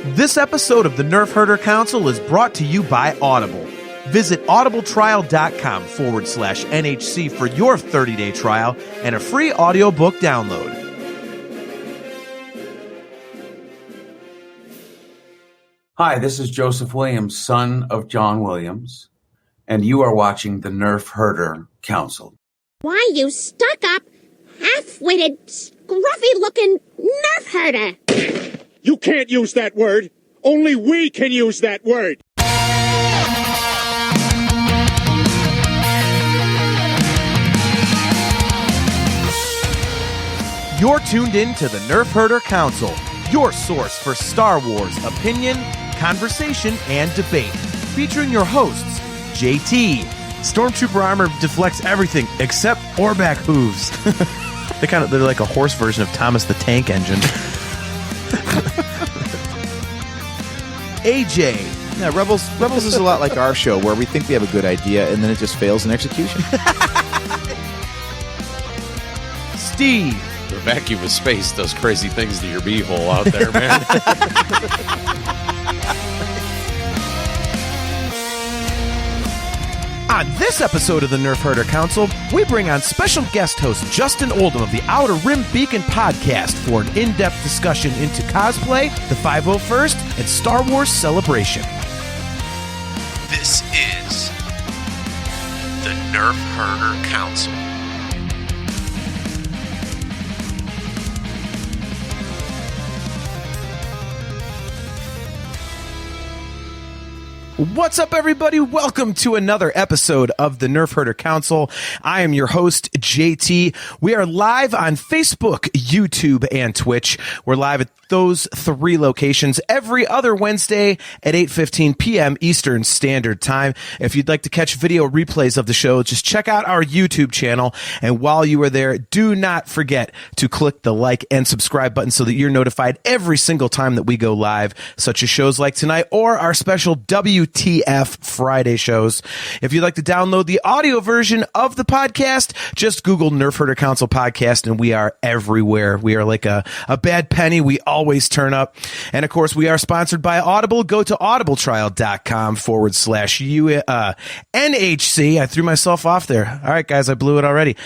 This episode of the Nerf Herder Council is brought to you by Audible. Visit audibletrial.com/NHC for your 30-day trial and a free audiobook download. Hi, this is Joseph Williams, son of John Williams, and you are watching the Nerf Herder Council. Why, you stuck-up, half-witted, scruffy-looking Nerf herder! You can't use that word! Only we can use that word! You're tuned in to the Nerf Herder Council, your source for Star Wars opinion, conversation, and debate. Featuring your hosts, JT. Stormtrooper armor deflects everything except Orback hooves. They're like a horse version of Thomas the Tank Engine. AJ. Yeah, Rebels is a lot like our show, where we think we have a good idea and then it just fails in execution. Steve. The vacuum of space does crazy things to your beehole out there, man. On this episode of the Nerf Herder Council, we bring on special guest host Justin Oldham of the Outer Rim Beacon podcast for an in-depth discussion into cosplay, the 501st, and Star Wars Celebration. This is the Nerf Herder Council. What's up, everybody? Welcome to another episode of the Nerf Herder Council. I am your host, JT. We are live on Facebook, YouTube, and Twitch. We're live at those three locations every other Wednesday at 8:15 p.m. Eastern Standard Time. If you'd like to catch video replays of the show, just check out our YouTube channel. And while you are there, do not forget to click the like and subscribe button so that you're notified every single time that we go live, such as shows like tonight or our special WTF Friday shows. If you'd like to download the audio version of the podcast, just Google Nerf Herder Council Podcast, and we are everywhere. We are like a bad penny. We always turn up. And of course, we are sponsored by Audible. Go to audibletrial.com/NHC. I threw myself off there. All right, guys, I blew it already.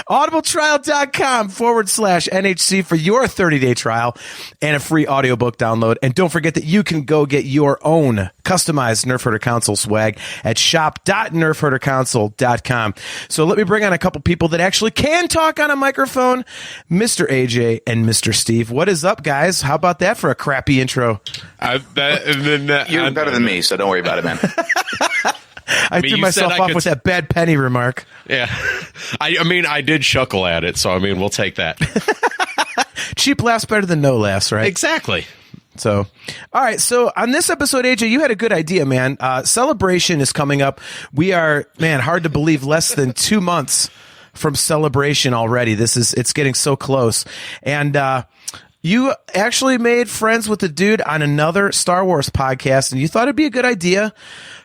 audibletrial.com/NHC for your 30-day trial and a free audiobook download. And don't forget that you can go get your own customized Nerf Herder Council swag at shop.nerfherdercouncil.com. So let me bring on a couple people that actually can talk on a microphone, Mr. AJ and Mr. Steve. What is up, guys? How about that for a crappy intro? You're better than me, so don't worry about it, man. I threw myself off with that bad penny remark. Yeah. I did chuckle at it, so we'll take that. Cheap laughs better than no laughs, right? Exactly. So, all right. So on this episode, AJ, you had a good idea, man. Celebration is coming up. We are, hard to believe, less than 2 months from Celebration already. It's getting so close. And, you actually made friends with the dude on another Star Wars podcast, and you thought it'd be a good idea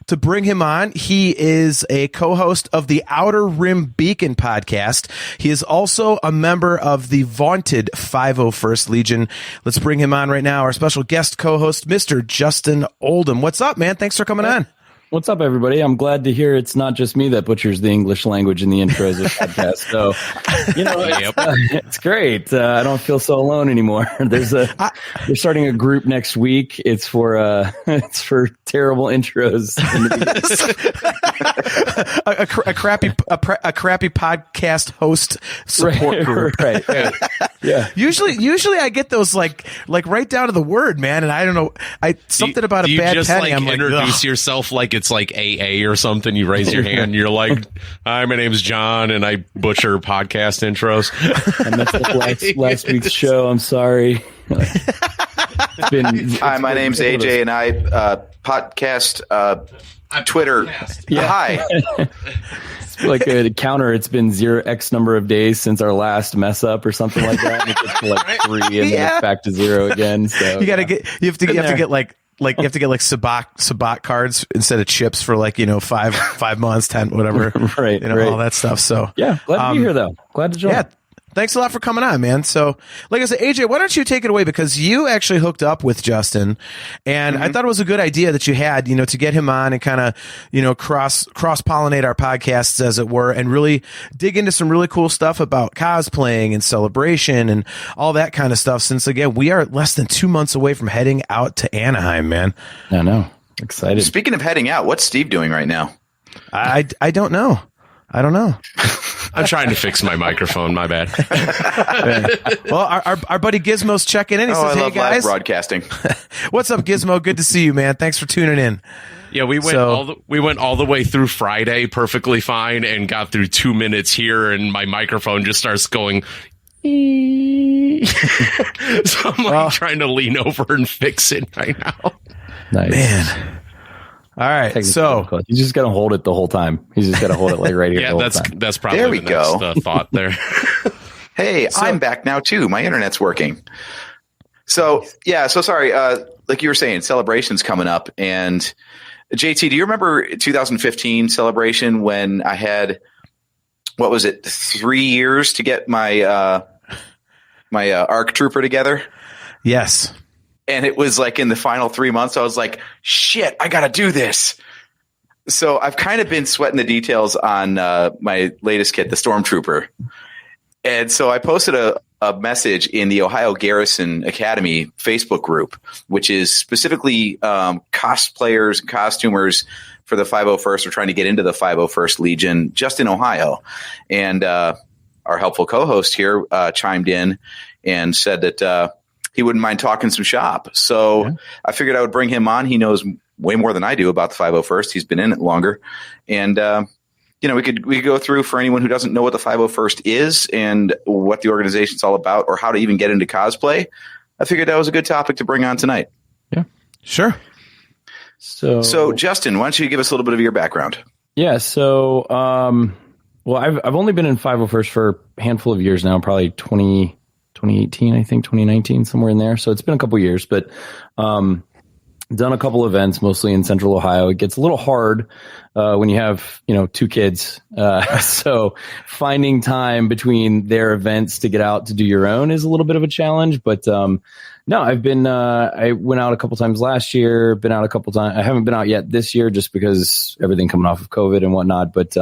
to bring him on. He is a co-host of the Outer Rim Beacon podcast. He is also a member of the vaunted 501st Legion. Let's bring him on right now. Our special guest co-host, Mr. Justin Oldham. What's up, man? Thanks for coming on. What's up, everybody? I'm glad to hear it's not just me that butchers the English language in the intros of the podcast. So, it's great. I don't feel so alone anymore. They're starting a group next week. It's for terrible intros. a crappy podcast host support group. Right. Yeah. Usually I get those like right down to the word, man. And I don't know. Something about a bad penny. I'm introduce yourself like it's like AA or something. You raise your hand. And you're like, "Hi, my name's John, and I butcher podcast intros." I messed up last week's show. I'm sorry. Hi, my name's AJ, and I podcast Twitter. Yeah. Hi. It's like a counter. It's been 0x number of days since our last mess up or something like that. And it gets to like 3 and then it's back to 0 again. So you have to get like sabak cards instead of chips for 5 months, 10, whatever. Right. All that stuff. So yeah, glad to be here though. Glad to join. Yeah. thanks a lot for coming on, man. So, like I said, AJ, why don't you take it away, because you actually hooked up with Justin, and I thought it was a good idea that you had, to get him on and kind of, cross pollinate our podcasts, as it were, and really dig into some really cool stuff about cosplaying and celebration and all that kind of stuff. Since again, we are less than 2 months away from heading out to Anaheim, man. I know, excited. Speaking of heading out, what's Steve doing right now? I don't know. I'm trying to fix my microphone. My bad. Well, our buddy Gizmo's checking in. He says, I "Hey love guys, live broadcasting." What's up, Gizmo? Good to see you, man. Thanks for tuning in." Yeah, we went all the way through Friday perfectly fine, and got through 2 minutes here, and my microphone just starts going. So I'm trying to lean over and fix it right now. Nice. Man. All right, so you just gotta hold it the whole time. You just gotta hold it like right here. Yeah, that's probably there we the next, go. Thought there. Hey, I'm back now too. My internet's working. So sorry. Like you were saying, Celebration's coming up, and JT, do you remember 2015 Celebration when I had, what was it, 3 years to get my my ARC Trooper together? Yes. And it was like in the final 3 months, I was like, shit, I got to do this. So I've kind of been sweating the details on my latest kit, the Stormtrooper. And so I posted a message in the Ohio Garrison Academy Facebook group, which is specifically cosplayers and costumers for the 501st, or trying to get into the 501st Legion just in Ohio. And our helpful co-host here chimed in and said that he wouldn't mind talking some shop. So I figured I would bring him on. He knows way more than I do about the 501st. He's been in it longer. And, we could go through, for anyone who doesn't know what the 501st is and what the organization's all about, or how to even get into cosplay. I figured that was a good topic to bring on tonight. Yeah, sure. So Justin, why don't you give us a little bit of your background? Yeah. So, I've only been in 501st for a handful of years now, probably 2018, I think 2019, somewhere in there. So it's been a couple years, but done a couple events, mostly in Central Ohio. It gets a little hard when you have, 2 kids. So finding time between their events to get out to do your own is a little bit of a challenge. But no, I've been, I went out a couple times last year, been out a couple times. I haven't been out yet this year just because everything coming off of COVID and whatnot. But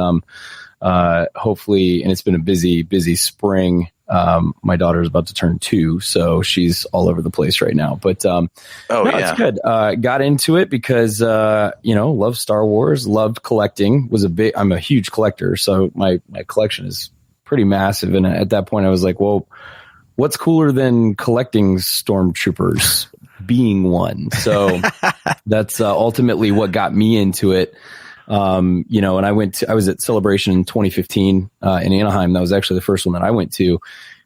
hopefully, and it's been a busy spring. My daughter's about to turn 2, so she's all over the place right now. But it's good. Got into it because love Star Wars, loved collecting. I'm a huge collector, so my collection is pretty massive. And at that point, I was like, well, what's cooler than collecting Stormtroopers? Being one. So that's ultimately what got me into it. And I was at Celebration in 2015 in Anaheim. That was actually the first one that I went to,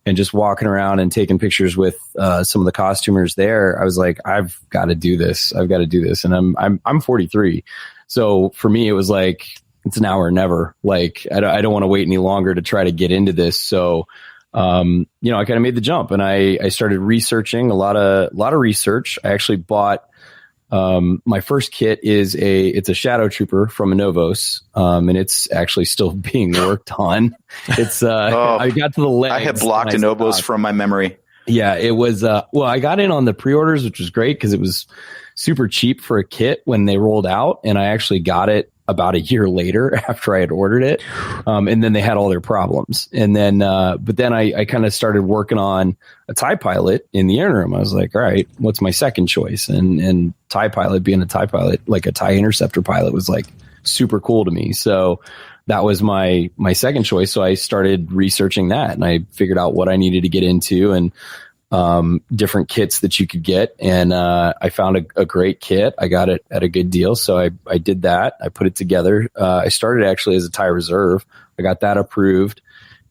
and just walking around and taking pictures with some of the costumers there. I was like, I've got to do this. And I'm 43. So for me, it was like, it's now or never. Like, I don't want to wait any longer to try to get into this. So, I kind of made the jump, and I started researching a lot of research. I actually bought, my first kit it's a Shadow Trooper from Anovos, and it's actually still being worked on. It's I got to the legs. I have blocked Anovos from my memory. Yeah, it was I got in on the pre-orders, which was great because it was super cheap for a kit when they rolled out, and I actually got it about a year later after I had ordered it. And then they had all their problems. And then, but then I kind of started working on a TIE pilot in the interim. I was like, all right, what's my second choice? And TIE pilot, being a TIE pilot, like a TIE interceptor pilot, was like super cool to me. So that was my second choice. So I started researching that, and I figured out what I needed to get into, and different kits that you could get. And I found a great kit. I got it at a good deal. So I did that. I put it together. I started actually as a TIE reserve. I got that approved.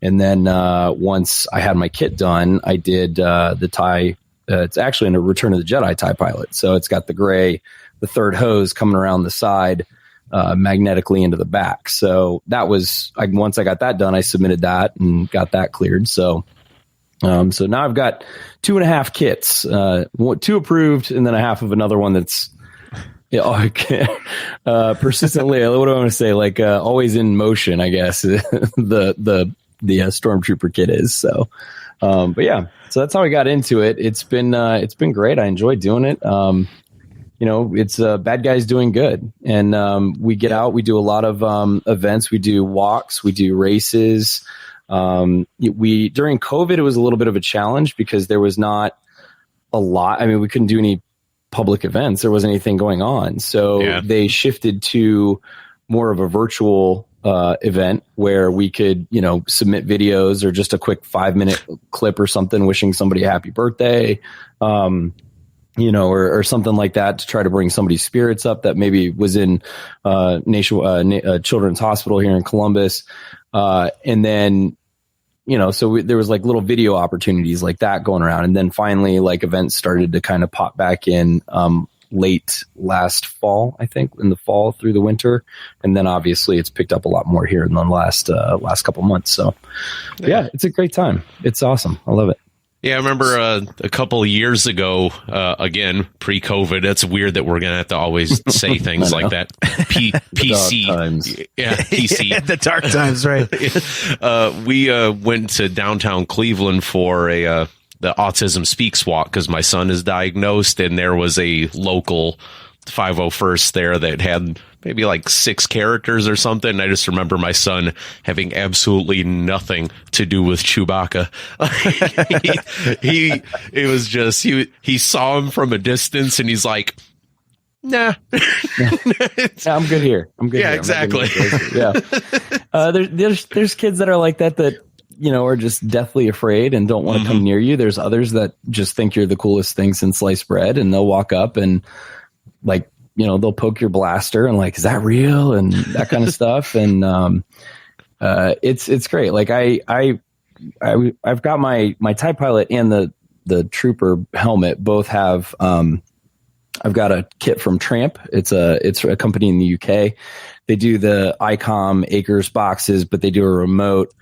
And then once I had my kit done, I did the TIE. It's actually in a Return of the Jedi TIE pilot. So it's got the third hose coming around the side magnetically into the back. So that was, once I got that done, I submitted that and got that cleared. So now I've got 2.5 kits, 2 approved, and then a half of another one that's persistently. What do I want to say? Like always in motion, I guess. The the Stormtrooper kit is. So, but yeah, so that's how I got into it. It's been great. I enjoy doing it. It's bad guys doing good, and we get out. We do a lot of events. We do walks. We do races. During COVID, it was a little bit of a challenge because there was not a lot. I mean, we couldn't do any public events. There wasn't anything going on, so they shifted to more of a virtual event where we could, submit videos or just a quick 5-minute clip or something wishing somebody a happy birthday. Or something like that to try to bring somebody's spirits up that maybe was in Children's Hospital here in Columbus. And then, there was like little video opportunities like that going around. And then finally, like events started to kind of pop back in late last fall, I think, in the fall through the winter. And then obviously it's picked up a lot more here in the last couple months. So yeah, it's a great time. It's awesome. I love it. Yeah, I remember a couple of years ago, again, pre-COVID. It's weird that we're going to have to always say things like that. PC. Yeah, PC. The dark times, right. We went to downtown Cleveland for the Autism Speaks walk because my son is diagnosed, and there was a local 501st there that had maybe like 6 characters or something. I just remember my son having absolutely nothing to do with Chewbacca. He saw him from a distance and he's like, nah. I'm good here. Yeah, exactly. There's kids that are like that are just deathly afraid and don't want to come near you. There's others that just think you're the coolest thing since sliced bread, and they'll walk up and like, they'll poke your blaster and like, is that real? And that kind of stuff. And it's great. Like I've got my TIE pilot and the trooper helmet both have. I've got a kit from Tramp. It's a company in the UK. They do the ICOM Acres boxes, but they do a remote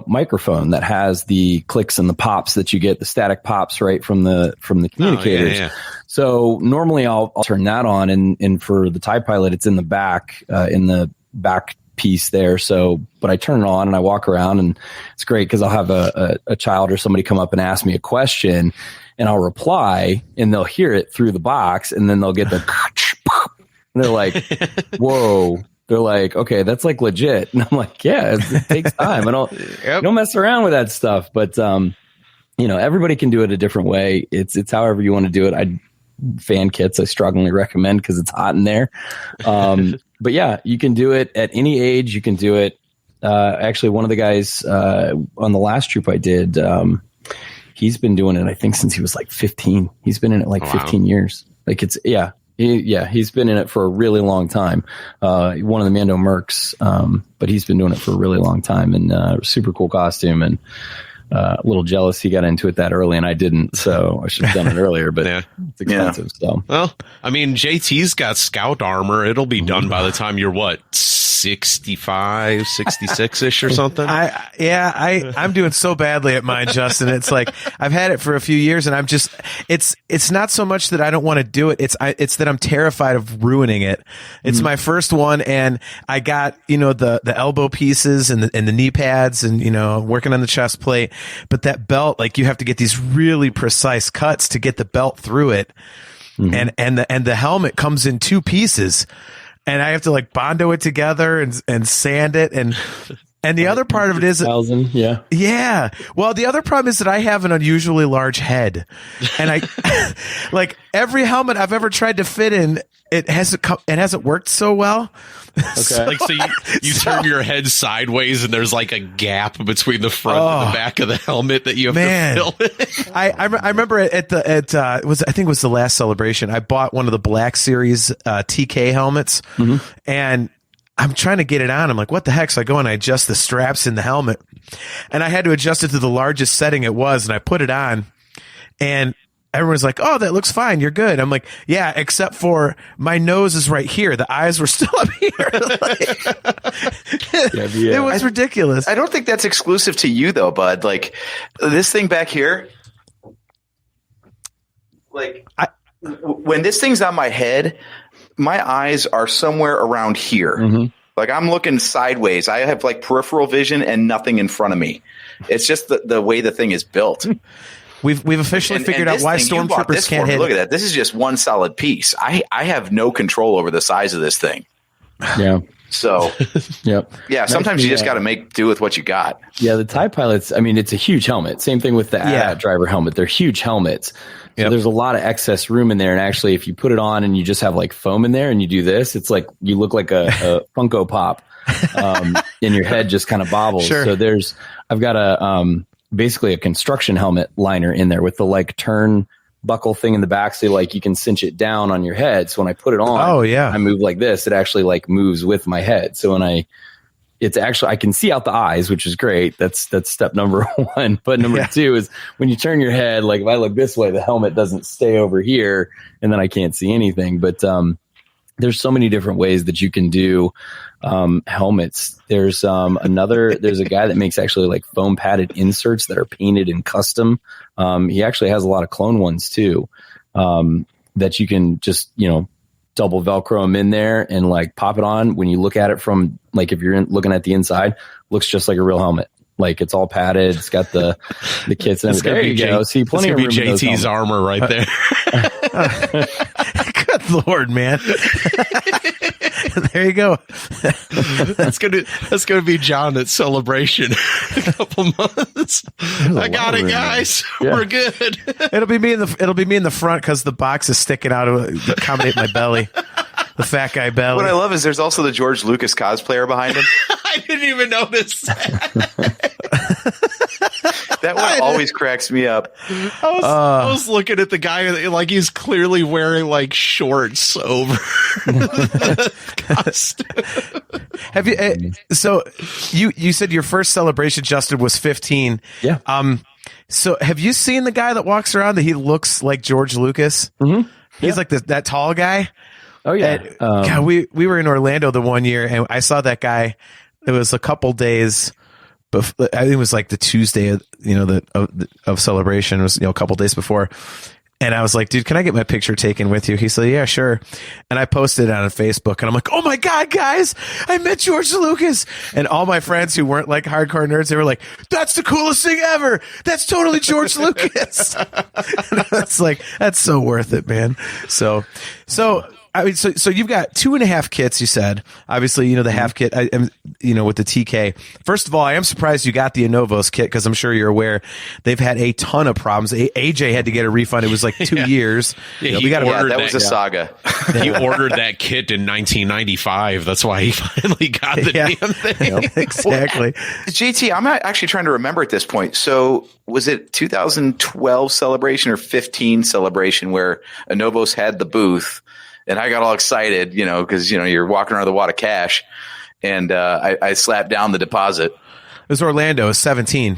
microphone that has the clicks and the pops that you get, the static pops right from the communicators. Oh, yeah. So normally I'll turn that on, and for the TIE pilot, it's in the back piece there. So, but I turn it on and I walk around, and it's great because I'll have a child or somebody come up and ask me a question, and I'll reply, and they'll hear it through the box, and then they'll get the and they're like, whoa. They're like, okay, that's like legit. And I'm like, yeah, it takes time. I don't mess around with that stuff. But, everybody can do it a different way. It's however you want to do it. Fan kits, I strongly recommend because it's hot in there. But yeah, you can do it at any age. You can do it. Actually, one of the guys on the last troop I did, he's been doing it, I think, since he was like 15. He's been in it like 15 years. Like he's been in it for a really long time. One of the Mando Mercs, but he's been doing it for a really long time, and super cool costume, and a little jealous he got into it that early and I didn't, so I should have done it earlier, but it's expensive. So, well, I mean, JT's got scout armor. It'll be done by the time you're 65, 66-ish or something. I'm doing so badly at mine, Justin. It's like I've had it for a few years, and I'm just it's not so much that I don't want to do it. It's that I'm terrified of ruining it. It's my first one, and I got the elbow pieces and the knee pads, and working on the chest plate. But that belt, like, you have to get these really precise cuts to get the belt through it, and the helmet comes in 2 pieces. And I have to like Bondo it together and sand it. And the other part of it is, yeah. Well, the other problem is that I have an unusually large head, and I like every helmet I've ever tried to fit in, it hasn't worked so well. Okay. So you turn your head sideways, and there's like a gap between the front and the back of the helmet that you have to fill. I remember I think it was the last Celebration. I bought one of the Black Series TK helmets, and I'm trying to get it on. I'm like, what the heck? So I go and I adjust the straps in the helmet, and I had to adjust it to the largest setting it was, and I put it on, and everyone's like, oh, that looks fine. You're good. I'm like, yeah, except for my nose is right here. The eyes were still up here. It was ridiculous. I don't think that's exclusive to you, though, bud. Like, this thing back here, like, when this thing's on my head, my eyes are somewhere around here. Like I'm looking sideways. I have like peripheral vision and nothing in front of me. It's just the way the thing is built. We've officially figured out why stormtroopers can't hit. Look at that. This is just one solid piece. I have no control over the size of this thing. Yeah. So, yep. Yeah, sometimes you just got to make do with what you got. Yeah, the TIE pilots, I mean, it's a huge helmet. Same thing with the AT driver helmet. They're huge helmets. So there's a lot of excess room in there. And actually, if you put it on and you just have like foam in there and you do this, it's like you look like a Funko Pop and your head just kind of bobbles. Sure. So I've got basically a construction helmet liner in there with the like turn buckle thing in the back, so like you can cinch it down on your head. So when I put it on, I move like this, it actually like moves with my head. So when I can see out the eyes, which is great. That's step number one. But number two is when you turn your head, like if I look this way, the helmet doesn't stay over here and then I can't see anything. But there's so many different ways that you can do helmets. There's a guy that makes actually like foam padded inserts that are painted in custom. He actually has a lot of clone ones too, that you can just, double Velcro them in there and like pop it on. When you look at it from like, if you're looking at the inside, looks just like a real helmet. Like it's all padded. It's got the kits and everything. There you go. See, plenty of room in those JT's armor right there. Good Lord, man. There you go. That's gonna be John at Celebration in a couple months. I got it, guys. Yeah. We're good. It'll be me in the front because the box is sticking out to accommodate my belly. The fat guy belly. What I love is there's also the George Lucas cosplayer behind him. I didn't even notice that. That one always cracks me up. I was looking at the guy like he's clearly wearing like shorts over the costume. Have you? So you said your first celebration, Justin, was 15. Yeah. So have you seen the guy that walks around that he looks like George Lucas? Mm-hmm. He's like that tall guy. Oh yeah. God, we were in Orlando the one year and I saw that guy. It was a couple days before, I think it was like the Tuesday of celebration. It was, a couple days before. And I was like, dude, can I get my picture taken with you? He said, yeah, sure. And I posted it on Facebook and I'm like, oh my God, guys, I met George Lucas. And all my friends who weren't like hardcore nerds, they were like, that's the coolest thing ever. That's totally George Lucas. And it's like, that's so worth it, man. So I mean, so you've got 2.5 kits, you said. Obviously, the half kit, with the TK. First of all, I am surprised you got the Anovos kit because I'm sure you're aware they've had a ton of problems. AJ had to get a refund. It was like 2 years. Yeah, that was a saga. He ordered that kit in 1995. That's why he finally got the damn thing. Yep, exactly. JT, I'm not actually trying to remember at this point. So was it 2012 Celebration or 15 Celebration where Anovos had the booth? And I got all excited, because, you're walking around with a wad of cash. And I slapped down the deposit. It was Orlando. It was 17.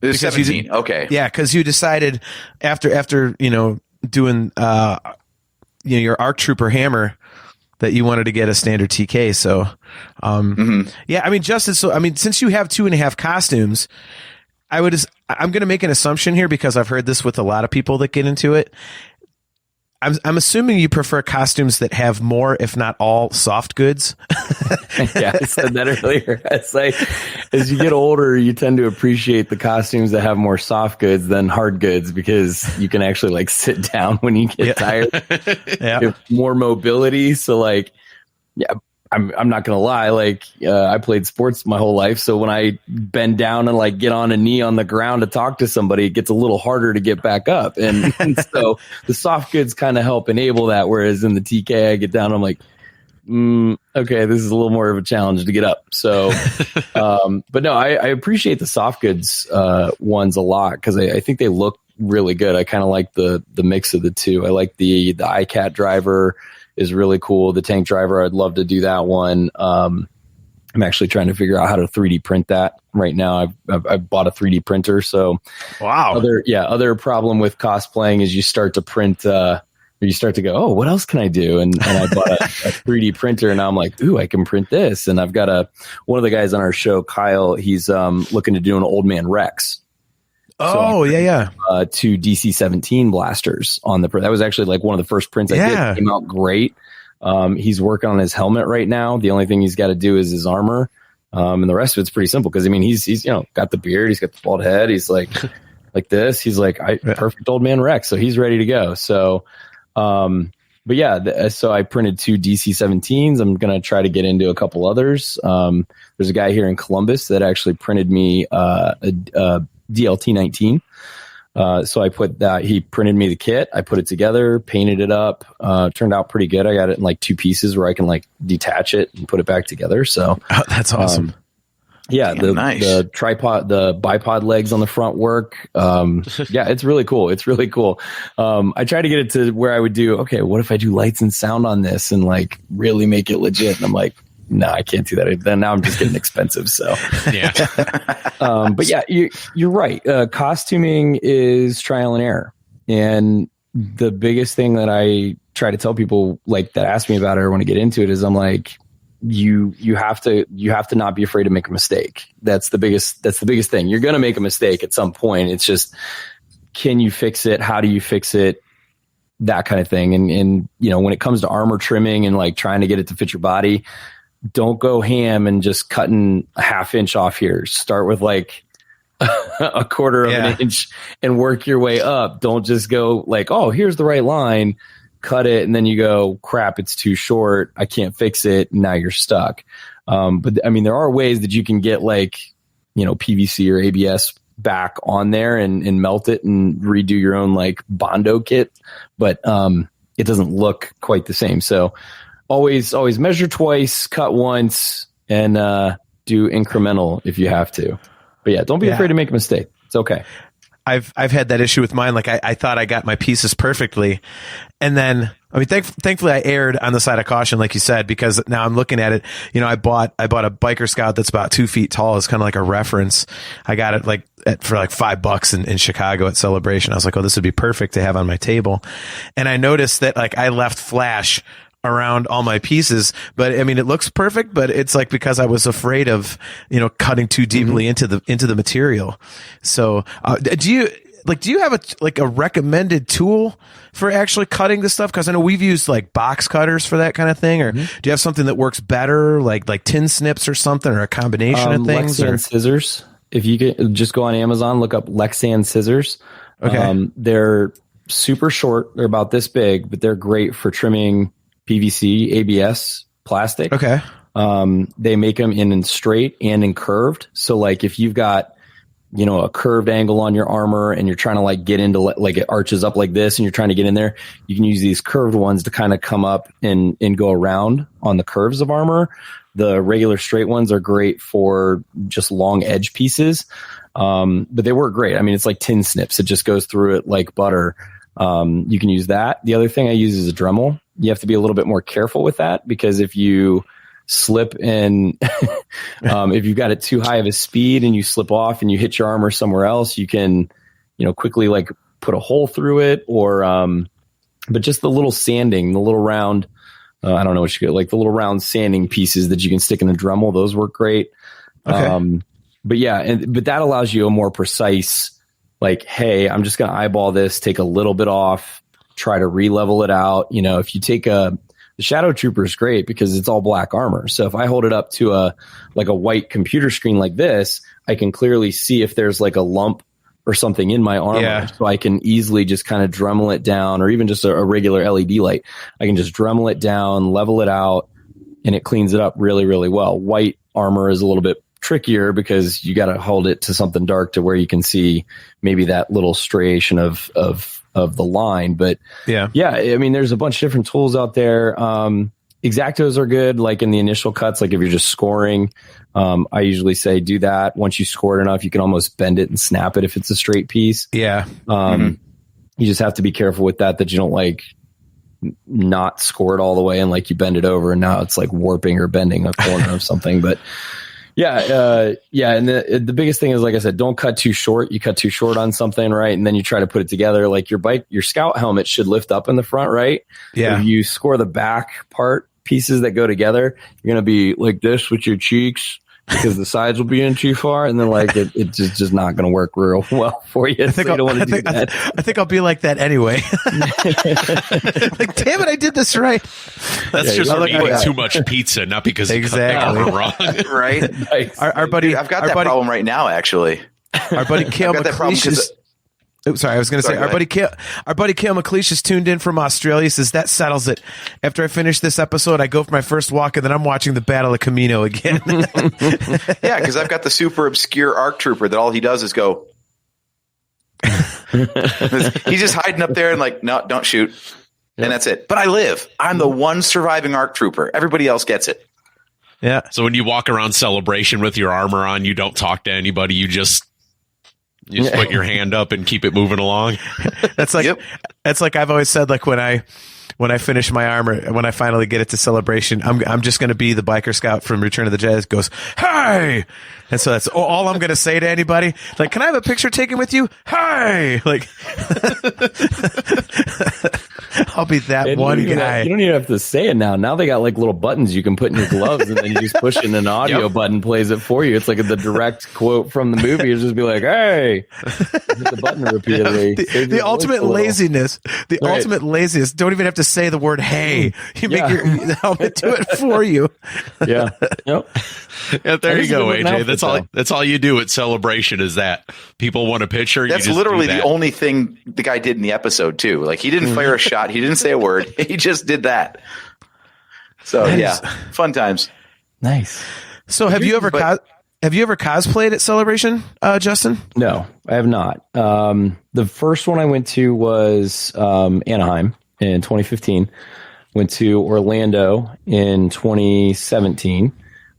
It was 17. Okay. Yeah, because you decided after doing, your ARC Trooper hammer that you wanted to get a standard TK. So, yeah, I mean, Justin, since you have 2.5 costumes, I'm going to make an assumption here because I've heard this with a lot of people that get into it. I'm assuming you prefer costumes that have more, if not all, soft goods. Yeah, I said that earlier. It's like, as you get older, you tend to appreciate the costumes that have more soft goods than hard goods because you can actually like sit down when you get tired. Yeah, you have more mobility. So like, yeah. I'm not going to lie. Like, I played sports my whole life. So when I bend down and like get on a knee on the ground to talk to somebody, it gets a little harder to get back up. And so the soft goods kind of help enable that. Whereas in the TK, I get down, I'm like, okay, this is a little more of a challenge to get up. So, but no, I appreciate the soft goods, ones a lot because I think they look really good. I kind of like the mix of the two. I like the ICAT driver is really cool. The tank driver, I'd love to do that one. I'm actually trying to figure out how to 3D print that right now. I've bought a 3D printer. So wow. Other problem with cosplaying is you start to print, or you start to go, oh, what else can I do? And I bought a 3D printer and now I'm like, ooh, I can print this. And I've got one of the guys on our show, Kyle, he's looking to do an Old Man Rex. Oh, so yeah. 2 DC-17 blasters on that was actually like one of the first prints I did. It came out great. He's working on his helmet right now. The only thing he's got to do is his armor. And the rest of it's pretty simple because, I mean, he's got the beard. He's got the bald head. He's like this. He's like perfect old man Rex. So he's ready to go. So, but yeah, so I printed 2 DC-17s. I'm going to try to get into a couple others. There's a guy here in Columbus that actually printed me a DLT-19. So I put that, he printed me the kit. I put it together, painted it up, turned out pretty good. I got it in like 2 pieces where I can like detach it and put it back together. So that's awesome. Yeah. Nice. The tripod, the bipod legs on the front work. Yeah, it's really cool. It's really cool. I tried to get it to where I would do, okay, what if I do lights and sound on this and like really make it legit? And I'm like, no, I can't do that. Then now I'm just getting expensive. So, Yeah. but yeah, you're right. Costuming is trial and error. And the biggest thing that I try to tell people like that ask me about it or want to get into it is I'm like, you have to not be afraid to make a mistake. That's the biggest thing. You're going to make a mistake at some point. It's just, can you fix it? How do you fix it? That kind of thing. And when it comes to armor trimming and like trying to get it to fit your body, don't go ham and just cutting a 1/2 inch off here. Start with like a 1/4 of an inch and work your way up. Don't just go like, oh, here's the right line, cut it. And then you go, crap, it's too short. I can't fix it. Now you're stuck. But I mean, there are ways that you can get like, PVC or ABS back on there and melt it and redo your own like Bondo kit. But it doesn't look quite the same. So always measure twice, cut once, and do incremental if you have to. But yeah, don't be afraid to make a mistake. It's okay. I've had that issue with mine. Like I thought I got my pieces perfectly, and then thankfully I erred on the side of caution, like you said, because now I'm looking at it. I bought a Biker Scout that's about 2 feet tall. It's kind of like a reference. I got it for like $5 in Chicago at Celebration. I was like, oh, this would be perfect to have on my table. And I noticed that like I left flash around all my pieces, but I mean, it looks perfect, but it's like because I was afraid of, cutting too deeply into the material. So, do you have a recommended tool for actually cutting this stuff? Cause I know we've used like box cutters for that kind of thing, or do you have something that works better, like tin snips or something, or a combination of things? Lexan scissors. If you could just go on Amazon, look up Lexan scissors. Okay. They're super short. They're about this big, but they're great for trimming PVC, ABS, plastic. Okay. They make them in straight and in curved. So like if you've got, a curved angle on your armor and you're trying to like get into like it arches up like this and you're trying to get in there, you can use these curved ones to kind of come up and go around on the curves of armor. The regular straight ones are great for just long edge pieces. But they work great. I mean, it's like tin snips. It just goes through it like butter. You can use that. The other thing I use is a Dremel. You have to be a little bit more careful with that because if you slip and if you've got it too high of a speed and you slip off and you hit your armor somewhere else, you can, quickly like put a hole through it or, but just the little sanding, the little round, I don't know what you get, like the little round sanding pieces that you can stick in a Dremel. Those work great. Okay. But yeah, but that allows you a more precise, like, hey, I'm just going to eyeball this, take a little bit off, try to re-level it out. If you take the Shadow Trooper is great because it's all black armor. So if I hold it up to a white computer screen like this, I can clearly see if there's like a lump or something in my armor. Yeah. So I can easily just kind of Dremel it down, or even just a regular LED light. I can just Dremel it down, level it out, and it cleans it up really, really well. White armor is a little bit trickier because you got to hold it to something dark to where you can see maybe that little striation of the line. But yeah, I mean, there's a bunch of different tools out there. Exactos are good, like in the initial cuts, like if you're just scoring, I usually say do that. Once you score it enough, you can almost bend it and snap it if it's a straight piece. Yeah. You just have to be careful with that you don't like not score it all the way and like you bend it over and now it's like warping or bending a corner of something. But yeah. And the biggest thing is, like I said, don't cut too short. You cut too short on something, right? And then you try to put it together. Like your Scout helmet should lift up in the front, right? Yeah. If you score the back part pieces that go together, you're going to be like this with your cheeks because the sides will be in too far, and then like it's just not going to work real well for you. I think you don't want to do that. I think I'll be like that anyway. Like, damn it, I did this right. That's just for eating too much pizza, not because you cut the armor wrong. Right? Nice. Our buddy, Dude, I've got that problem right now, actually. our buddy Kale I've got that problem McLeish is. Oops, sorry, I was going to say Sorry, our buddy Kale McLeish is tuned in from Australia. Says that settles it. After I finish this episode, I go for my first walk, and then I'm watching the Battle of Camino again. Yeah, because I've got the super obscure ARC trooper that all he does is go. He's just hiding up there and like, no, don't shoot, and that's it. But I live. I'm the one surviving ARC trooper. Everybody else gets it. Yeah. So when you walk around Celebration with your armor on, you don't talk to anybody. You just put your hand up and keep it moving along. That's like I've always said, like when I finish my armor, when I finally get it to Celebration, I'm just going to be the biker scout from Return of the Jedi that goes, hey! And so that's all I'm going to say to anybody. Like, can I have a picture taken with you? Hey! Like, I'll be that one guy. You don't even have to say it now. Now they got like little buttons you can put in your gloves, and then you just push in an audio button plays it for you. It's like the direct quote from the movie. It's just be like, hey! Hit the button repeatedly. The ultimate laziness. The ultimate laziness. Don't even have to say the word hey. You make your helmet do it for you. Yeah. Yep. Yeah, there you go, AJ. That's all you do at Celebration is that. People want a picture. That's you just literally do that. the only thing the guy did in the episode too. Like he didn't fire a shot. He didn't say a word. He just did that. So yeah, fun times. Nice. So have you ever cosplayed at Celebration, Justin? No, I have not. The first one I went to was Anaheim in 2015. Went to Orlando in 2017.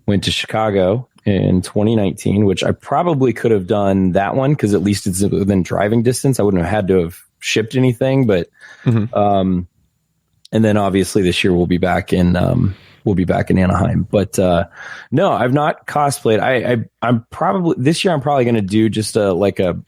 Went to Chicago in 2019, which I probably could have done that one because at least it's within driving distance. I wouldn't have had to have shipped anything, but and then obviously this year we'll be back in Anaheim. But no, I've not cosplayed. I'm probably this year I'm probably going to do just what do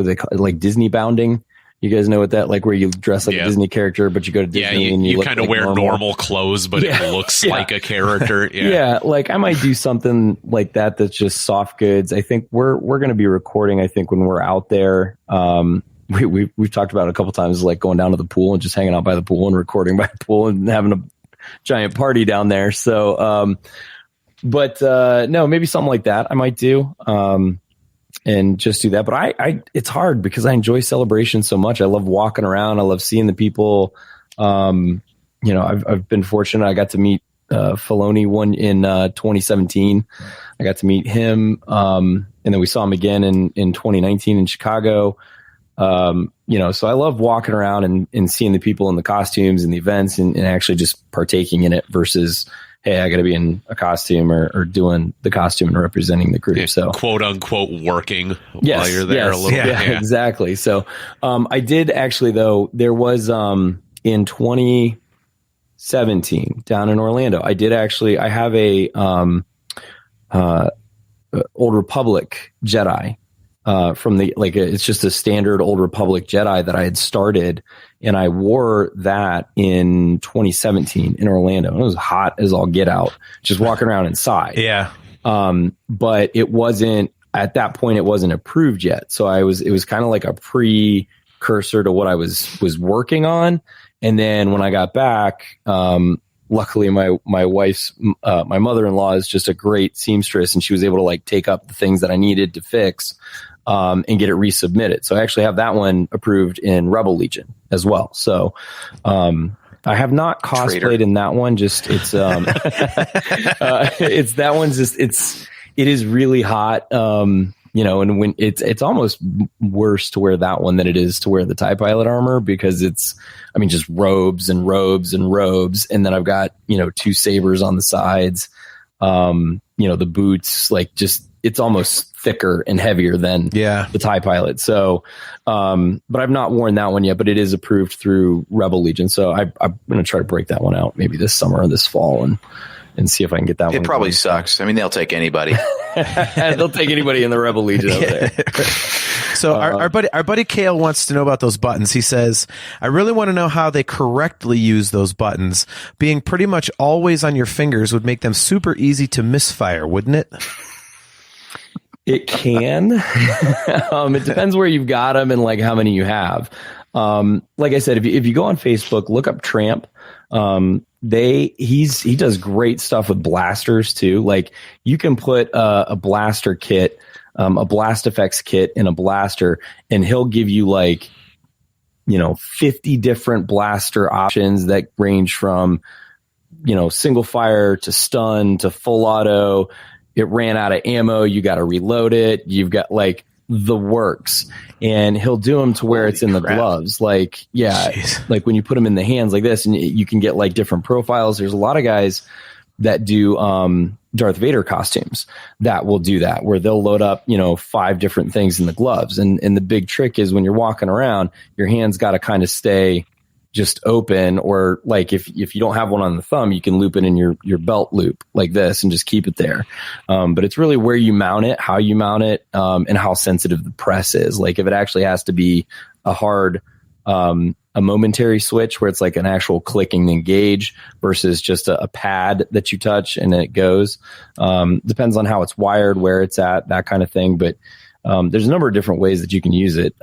they call it? Like Disney bounding. You guys know what that, like where you dress like a Disney character, but you go to Disney and you kind of wear normal clothes, but it looks like a character. Yeah. Like I might do something like that. That's just soft goods. I think we're going to be recording. I think when we're out there, we've talked about it a couple times, like going down to the pool and just hanging out by the pool and recording by the pool and having a giant party down there. So, no, maybe something like that I might do. And just do that. But I it's hard because I enjoy Celebration so much. I love walking around. I love seeing the people. I've been fortunate. I got to meet Filoni one in 2017. I got to meet him. And then we saw him again in 2019 in Chicago. So I love walking around and seeing the people in the costumes and the events and actually just partaking in it versus, hey, I got to be in a costume or doing the costume and representing the group. So quote unquote working while you're there a little bit. Yeah, exactly. So I did actually, though, there was in 2017 down in Orlando, I have a Old Republic Jedi from it's just a standard Old Republic Jedi that I had started. And I wore that in 2017 in Orlando. It was hot as all get out, just walking around inside. Yeah. But it wasn't, at that point, it wasn't approved yet. So it was kind of like a precursor to what I was working on. And then when I got back, luckily my wife's, my mother-in-law is just a great seamstress, and she was able to like take up the things that I needed to fix. And get it resubmitted. So I actually have that one approved in Rebel Legion as well. So, I have not cosplayed in that one. Just it is really hot. And when it's almost worse to wear that one than it is to wear the TIE pilot armor because just robes and robes and robes. And then I've got, 2 sabers on the sides. The boots, it's almost thicker and heavier than the TIE pilot. So, but I've not worn that one yet, but it is approved through Rebel Legion. So I'm going to try to break that one out maybe this summer or this fall and see if I can get that one. It probably sucks. I mean, they'll take anybody. They'll take anybody in the Rebel Legion over there. So our buddy Kale wants to know about those buttons. He says, I really want to know how they correctly use those buttons. Being pretty much always on your fingers would make them super easy to misfire, wouldn't it? It can. It depends where you've got them and like how many you have. Like I said, if you go on Facebook, look up Tramp. He does great stuff with blasters too. Like you can put a blaster kit, a blast effects kit in a blaster, and he'll give you 50 different blaster options that range from, single fire to stun to full auto. It ran out of ammo. You got to reload it. You've got the works, and he'll do them to where it's in the gloves. Jeez. Like when you put them in the hands like this, and you can get different profiles. There's a lot of guys that do Darth Vader costumes that will do that, where they'll load up 5 different things in the gloves. And the big trick is when you're walking around, your hands got to kind of stay just open, or if you don't have one on the thumb, you can loop it in your belt loop like this and just keep it there. But it's really where you mount it, how you mount it, and how sensitive the press is. Like if it actually has to be a hard, a momentary switch where it's like an actual clicking engage versus just a pad that you touch and it goes. Depends on how it's wired, where it's at, that kind of thing. But there's a number of different ways that you can use it.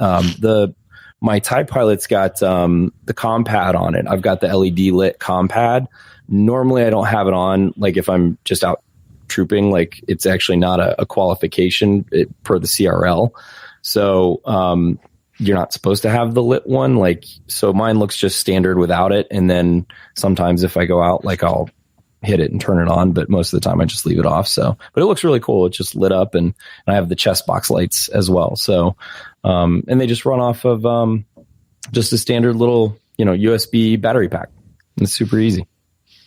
My TIE Pilot's got the comm pad on it. I've got the LED lit comm pad. Normally I don't have it on, if I'm just out trooping, it's actually not a qualification per the CRL. So you're not supposed to have the lit one. So mine looks just standard without it. And then sometimes if I go out, I'll hit it and turn it on, but most of the time I just leave it off. So, but it looks really cool. It's just lit up, and I have the chest box lights as well. So, and they just run off of just a standard little, USB battery pack. It's super easy.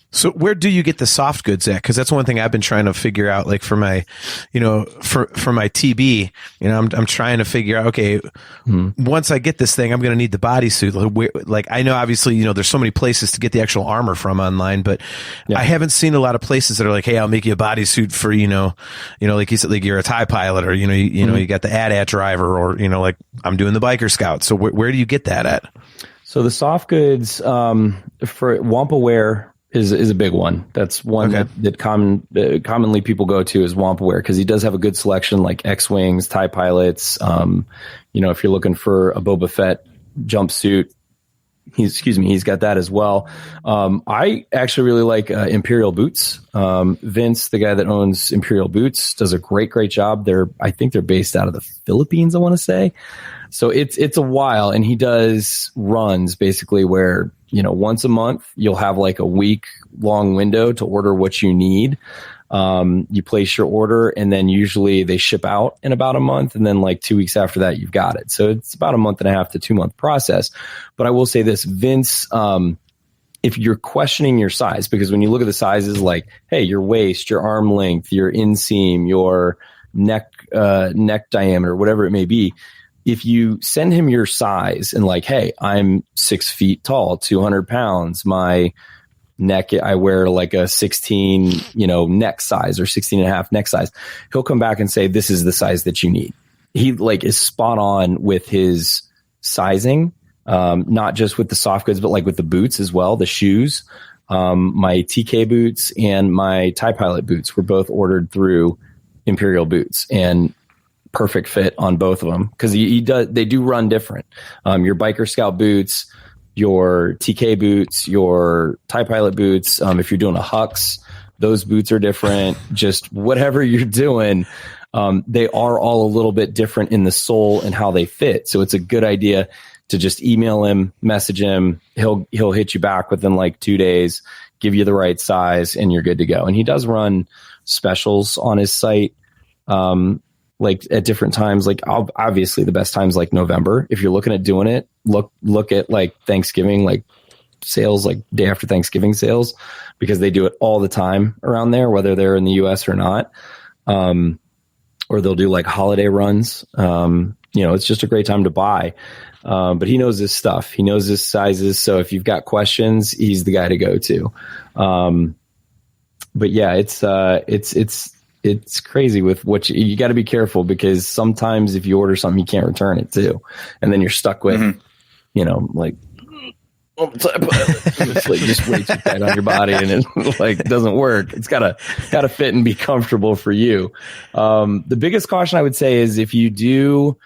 So where do you get the soft goods at? Because that's one thing I've been trying to figure out. For my, for my TB, I'm trying to figure out. Okay, once I get this thing, I'm going to need the bodysuit. I know obviously, there's so many places to get the actual armor from online, but I haven't seen a lot of places that are like, hey, I'll make you a bodysuit for like you said, you're a TIE pilot, or you got the AT-AT driver, or I'm doing the biker scout. So where do you get that at? So the soft goods for Wampa Wear is a big one. That's one that commonly people go to is Wampa Wear, because he does have a good selection like X-Wings, TIE pilots. If you're looking for a Boba Fett jumpsuit, he's got that as well. I actually really like Imperial Boots. Vince, the guy that owns Imperial Boots, does a great job. I think they're based out of the Philippines, I want to say. So it's a while, and he does runs basically where, once a month you'll have a week long window to order what you need. You place your order, and then usually they ship out in about a month, and then 2 weeks after that you've got it. So it's about a month and a half to 2 month process. But I will say this, Vince, if you're questioning your size, because when you look at the sizes, hey, your waist, your arm length, your inseam, your neck diameter, whatever it may be, if you send him your size and hey, I'm 6 feet tall, 200 pounds, my neck, I wear a 16, neck size, or 16 and a half neck size, he'll come back and say, this is the size that you need. He is spot on with his sizing, not just with the soft goods, but with the boots as well, the shoes. My TK boots and my TIE Pilot boots were both ordered through Imperial Boots, and perfect fit on both of them, because they do run different. Your biker scout boots, your TK boots, your TIE Pilot boots. If you're doing a Hux, those boots are different. Just whatever you're doing, they are all a little bit different in the sole and how they fit. So it's a good idea to just email him, message him. He'll hit you back within 2 days, give you the right size, and you're good to go. And he does run specials on his site. At different times, obviously the best times November. If you're looking at doing it, look at Thanksgiving, sales, day after Thanksgiving sales, because they do it all the time around there, whether they're in the US or not. Or they'll do holiday runs. It's just a great time to buy. But he knows his stuff. He knows his sizes. So if you've got questions, he's the guy to go to. But yeah, it's it's crazy with what you got to be careful, because sometimes if you order something, you can't return it too. And then you're stuck with, like, it's like just way too tight on your body, and it like doesn't work. It's gotta fit and be comfortable for you. The biggest caution I would say is if you do,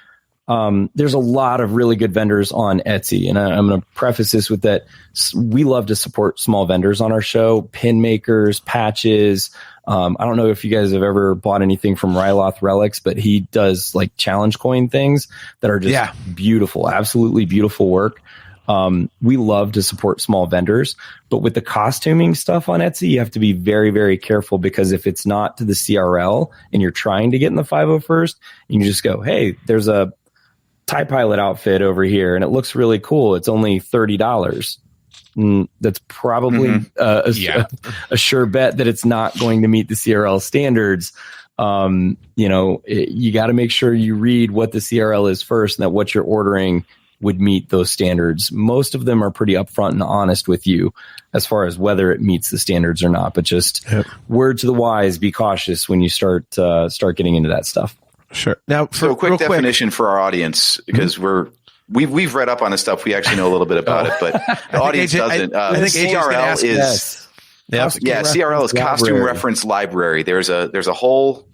there's a lot of really good vendors on Etsy, and I'm going to preface this with that. We love to support small vendors on our show, pin makers, patches. I don't know if you guys have ever bought anything from Ryloth Relics, but he does like challenge coin things that are just beautiful, absolutely beautiful work. We love to support small vendors, but with the costuming stuff on Etsy, you have to be very, very careful, because if it's not to the CRL and you're trying to get in the 501st, you can just go, hey, there's a TIE Pilot outfit over here and it looks really cool. It's only $30. That's probably a sure bet that it's not going to meet the CRL standards. You got to make sure you read what the CRL is first, and that what you're ordering would meet those standards. Most of them are pretty upfront and honest with you as far as whether it meets the standards or not. But just word to the wise, be cautious when you start getting into that stuff. Sure. Now, so a quick definition for our audience, because we've read up on this stuff. We actually know a little bit about it, but the audience doesn't. I think CRL is CRL is Costume Reference Library. There's a whole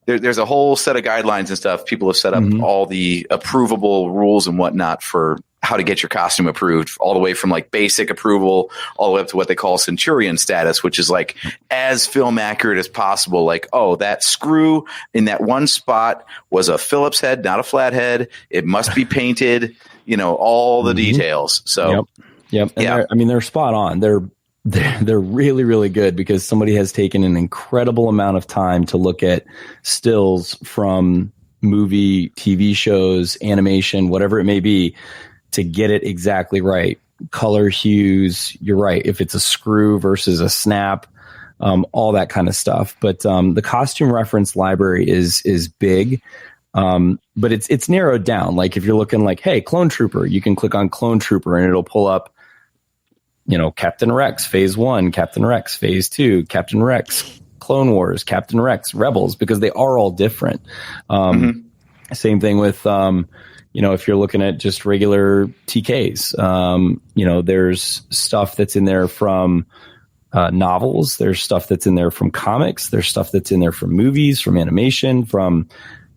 set of guidelines and stuff. People have set up all the approvable rules and whatnot for how to get your costume approved, all the way from like basic approval all the way up to what they call Centurion status, which is like as film accurate as possible. Like, oh, that screw in that one spot was a Phillips head, not a flat head. It must be painted, all the details. So, yep. And they're spot on. They're really, really good, because somebody has taken an incredible amount of time to look at stills from movie, TV shows, animation, whatever it may be, to get it exactly right. Color hues, you're right. If it's a screw versus a snap, all that kind of stuff. But the costume reference library is big, but it's narrowed down. Like if you're looking like, hey, Clone Trooper, you can click on Clone Trooper and it'll pull up, Captain Rex Phase 1, Captain Rex Phase 2, Captain Rex Clone Wars, Captain Rex Rebels, because they are all different. Same thing with if you're looking at just regular TKs, there's stuff that's in there from novels. There's stuff that's in there from comics. There's stuff that's in there from movies, from animation, from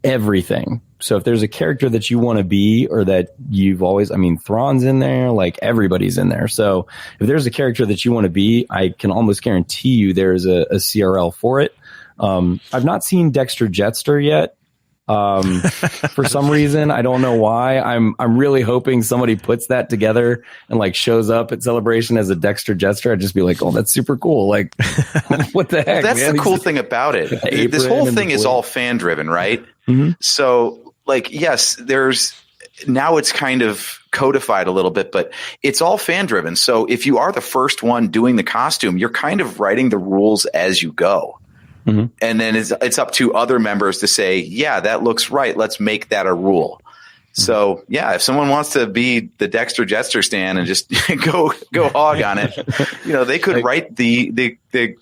everything. So if there's a character that you want to be, or that you've always, Thrawn's in there, like everybody's in there. So if there's a character that you want to be, I can almost guarantee you there's a CRL for it. I've not seen Dexter Jetster yet. For some reason, I don't know why. I'm really hoping somebody puts that together and like shows up at Celebration as a Dexter Jetster. I'd just be like, oh, that's super cool. Like, what the heck? That's the cool thing about it. This whole thing is all fan driven, right? So like, yes, now it's kind of codified a little bit, but it's all fan driven. So if you are the first one doing the costume, you're kind of writing the rules as you go. And then it's up to other members to say, yeah, that looks right. Let's make that a rule. So yeah, if someone wants to be the Dexter Jetster stand and just go hog on it, they could write the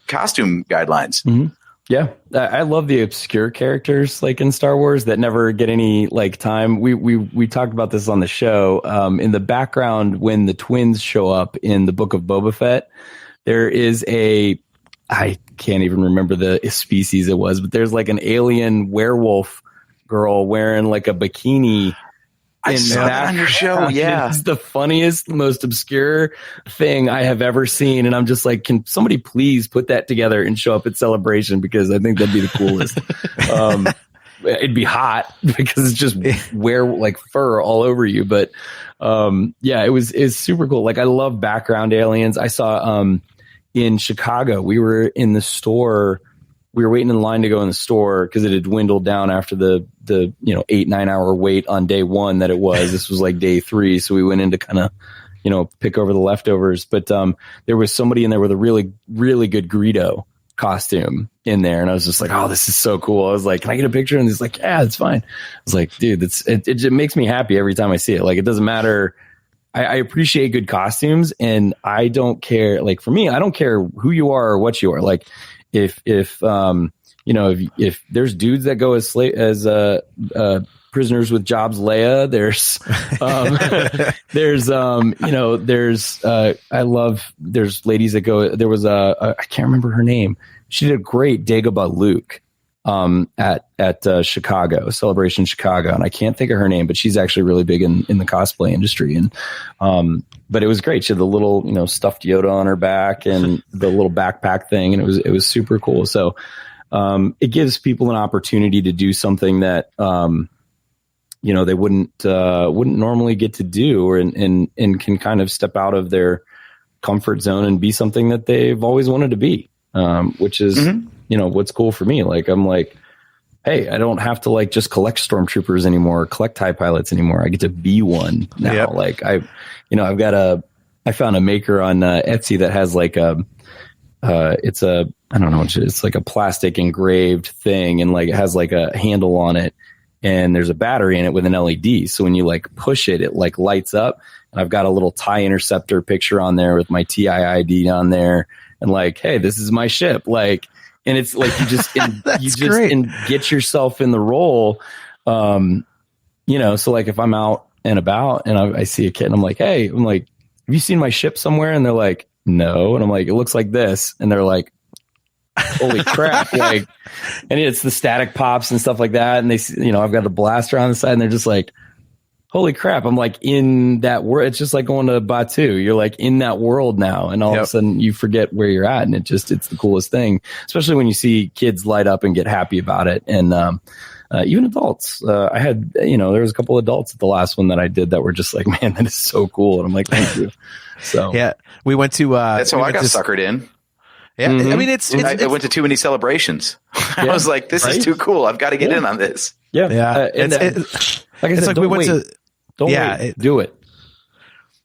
costume guidelines. Yeah, I love the obscure characters like in Star Wars that never get any like time. We talked about this on the show. In the background, when the twins show up in the Book of Boba Fett, there is I can't even remember the species it was, but there's like an alien werewolf girl wearing like a bikini. I saw that on your show. Yeah. It's the funniest, most obscure thing I have ever seen. And I'm just like, can somebody please put that together and show up at Celebration? Because I think that'd be the coolest. It'd be hot because it's just wear like fur all over you. But it's super cool. Like I love background aliens. I saw in Chicago, we were in the store. We were waiting in line to go in the store because it had dwindled down after the 8-9 hour wait on day one that it was. This was like day 3. So we went in to kind of, pick over the leftovers. But there was somebody in there with a really, really good Greedo costume in there. And I was just like, oh, this is so cool. I was like, can I get a picture? And he's like, yeah, it's fine. I was like, dude, it makes me happy every time I see it. Like, it doesn't matter. I appreciate good costumes, and I don't care. Like for me, I don't care who you are or what you are. Like if if there's dudes that go as prisoners with jobs, Leia, there's ladies that go, there was I can't remember her name. She did a great Dagobah Luke at Chicago, Celebration Chicago, and I can't think of her name, but she's actually really big in the cosplay industry. And but it was great. She had the little stuffed Yoda on her back and the little backpack thing, and it was super cool. So it gives people an opportunity to do something that they wouldn't normally get to do, and can kind of step out of their comfort zone and be something that they've always wanted to be, which is what's cool for me. Like, I'm like, hey, I don't have to like just collect stormtroopers anymore, or collect TIE pilots anymore. I get to be one now. Yep. Like I found a maker on Etsy that has like I don't know what it is. It's like a plastic engraved thing, and like it has like a handle on it, and there's a battery in it with an LED. So when you like push it, it like lights up. And I've got a little TIE Interceptor picture on there with my TI ID on there, and like, hey, this is my ship. Like, and it's like you just get yourself in the role. So like if I'm out and about and I see a kid and I'm like, hey, have you seen my ship somewhere? And they're like, no. And I'm like, it looks like this. And they're like, holy crap. Like, and it's the static pops and stuff like that. And they, I've got the blaster on the side, and they're just like, holy crap. I'm like in that world. It's just like going to Batu. You're like in that world now. And all of a sudden you forget where you're at. And it's the coolest thing, especially when you see kids light up and get happy about it. And, even adults, I had, there was a couple adults at the last one that I did that were just like, man, that is so cool. And I'm like, thank you. So yeah, we went to, that's how I got suckered in. Yeah. I mean, I went to too many celebrations. I was like, this is too cool. I've got to get in on this. Yeah. Yeah. Like I said, we went to, do it.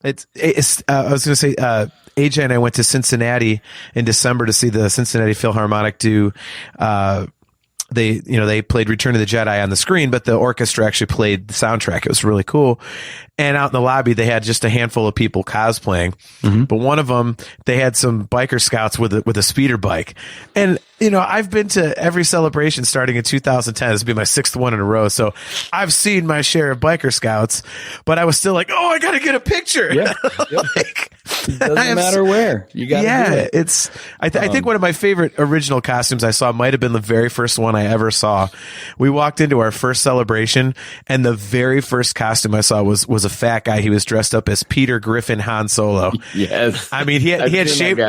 I was going to say, AJ and I went to Cincinnati in December to see the Cincinnati Philharmonic do, they played Return of the Jedi on the screen, but the orchestra actually played the soundtrack. It was really cool. And out in the lobby, they had just a handful of people cosplaying. Mm-hmm. But one of them, they had some biker scouts with a speeder bike. And, I've been to every celebration starting in 2010. This will be my 6th one in a row. So I've seen my share of biker scouts, but I was still like, oh, I got to get a picture. Yeah. It doesn't matter where. You got to do it. I think one of my favorite original costumes I saw might have been the very first one I ever saw. We walked into our first celebration, and the very first costume I saw was a fat guy. He was dressed up as Peter Griffin Han Solo. Yes. I mean, he had shaved.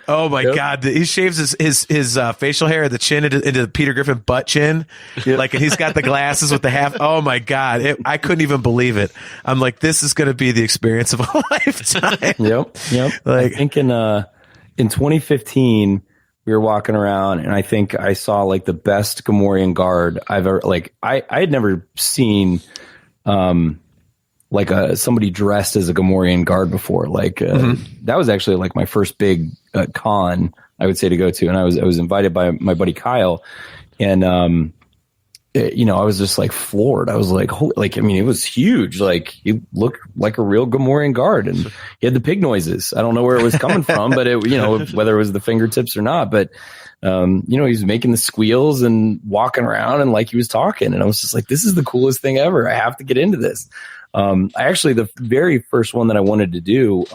Oh my God. He shaves his facial hair at the chin into the Peter Griffin butt chin. Yep. Like, and he's got the glasses with the half. Oh my God. I couldn't even believe it. I'm like, this is going to be the experience of a lifetime. Yep. Like, I think in 2015, we were walking around, and I think I saw like the best Gamorrean guard I've ever, like, I had never seen, like somebody dressed as a Gamorrean guard before. Like, that was actually like my first big con, I would say, to go to. And I was invited by my buddy Kyle, and, I was just like floored. I was like, it was huge. Like, he looked like a real Gamorrean guard, and he had the pig noises. I don't know where it was coming from, but whether it was the fingertips or not, but, he was making the squeals and walking around and like he was talking. And I was just like, this is the coolest thing ever. I have to get into this. The very first one that I wanted to do,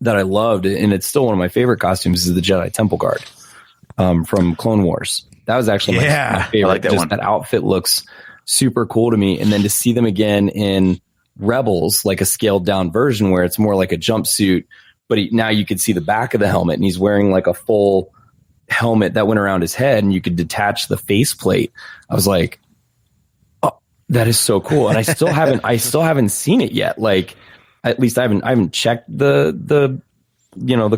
that I loved, and it's still one of my favorite costumes, is the Jedi Temple Guard, from Clone Wars. That was actually my favorite. I like that one. That outfit looks super cool to me. And then to see them again in Rebels, like a scaled down version where it's more like a jumpsuit, but now you could see the back of the helmet, and he's wearing like a full helmet that went around his head, and you could detach the faceplate. I was like, oh, that is so cool. And I still haven't seen it yet. Like, at least I haven't checked the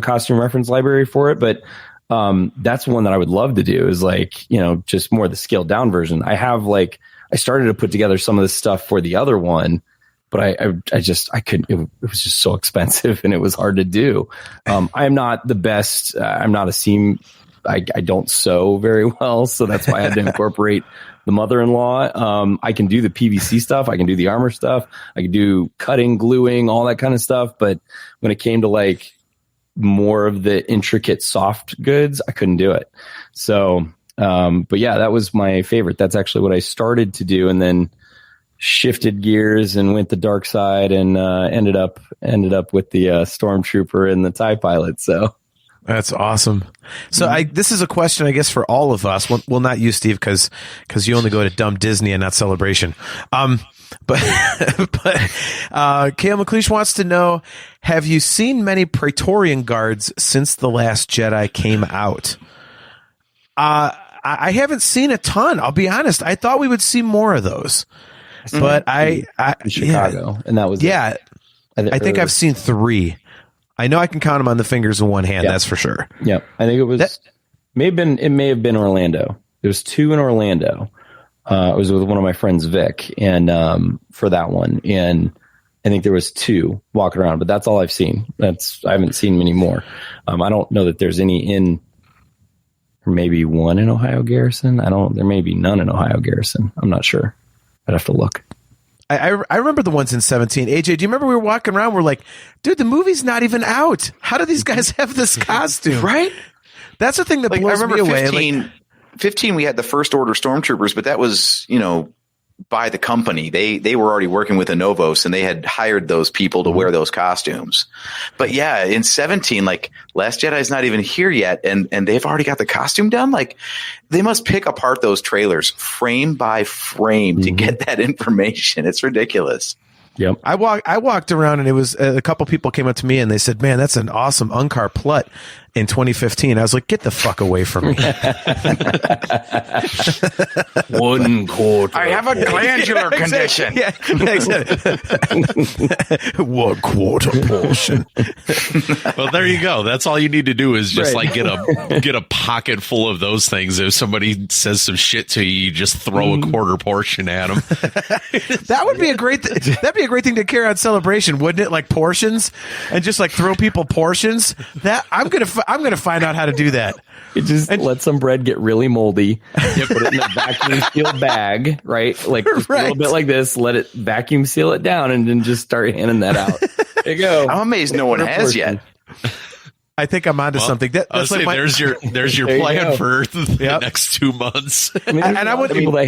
costume reference library for it, but that's one that I would love to do, is like, just more the scaled down version. I started to put together some of this stuff for the other one, but I couldn't, it was just so expensive and it was hard to do. I am not the best. I'm not a seam. I don't sew very well. So that's why I had to incorporate the mother-in-law. I can do the PVC stuff. I can do the armor stuff. I can do cutting, gluing, all that kind of stuff. But when it came to like more of the intricate soft goods, I couldn't do it. So But yeah, that was my favorite. That's actually what I started to do, and then shifted gears and went the dark side, and ended up with the Stormtrooper and the TIE Pilot. So that's awesome. So this is a question, I guess, for all of us. Well, not you, Steve, because you only go to dumb Disney and not Celebration. But Kale McLeish wants to know, have you seen many Praetorian Guards since The Last Jedi came out? I haven't seen a ton. I'll be honest. I thought we would see more of those, but I in Chicago, and that was I think I've seen 3. I know I can count them on the fingers of one hand. That's for sure. Yeah, I think it was may have been Orlando. There was 2 in Orlando. It was with one of my friends, Vic, and for that one, and I think there was 2 walking around, but that's all I've seen. I haven't seen many more. I don't know that there's any in. Or maybe 1 in Ohio Garrison. There may be none in Ohio Garrison. I'm not sure. I'd have to look. I remember the ones in 17. AJ, do you remember we were walking around? We're like, dude, the movie's not even out. How do these guys have this costume? Right? That's the thing that blows I remember me away. 15, we had the First Order Stormtroopers, but that was, by the company. They were already working with Anovos, and they had hired those people to wear those costumes. But yeah, in 17, Last Jedi's not even here yet, and they've already got the costume done. They must pick apart those trailers frame by frame to get that information. It's ridiculous. Yep. I walked around, and it was a couple people came up to me and they said, "Man, that's an awesome Unkar Plutt in 2015." I was like, "Get the fuck away from me!" 1 quarter. I have a glandular condition. Yeah, exactly. 1 quarter portion. Well, there you go. That's all you need to do is just get a pocket full of those things. If somebody says some shit to you, you just throw a quarter portion at them. That would be a great. That'd be a great thing to carry on Celebration, wouldn't it? Like portions, and just throw people portions. That I'm gonna find out how to do that. You just let some bread get really moldy. You put it in a vacuum sealed bag, right? Just a little bit like this. Let it vacuum seal it down, and then just start handing that out. There you go. I'm amazed no one has yet. I think I'm onto something. That's like there's your plan for the next 2 months. And I want people that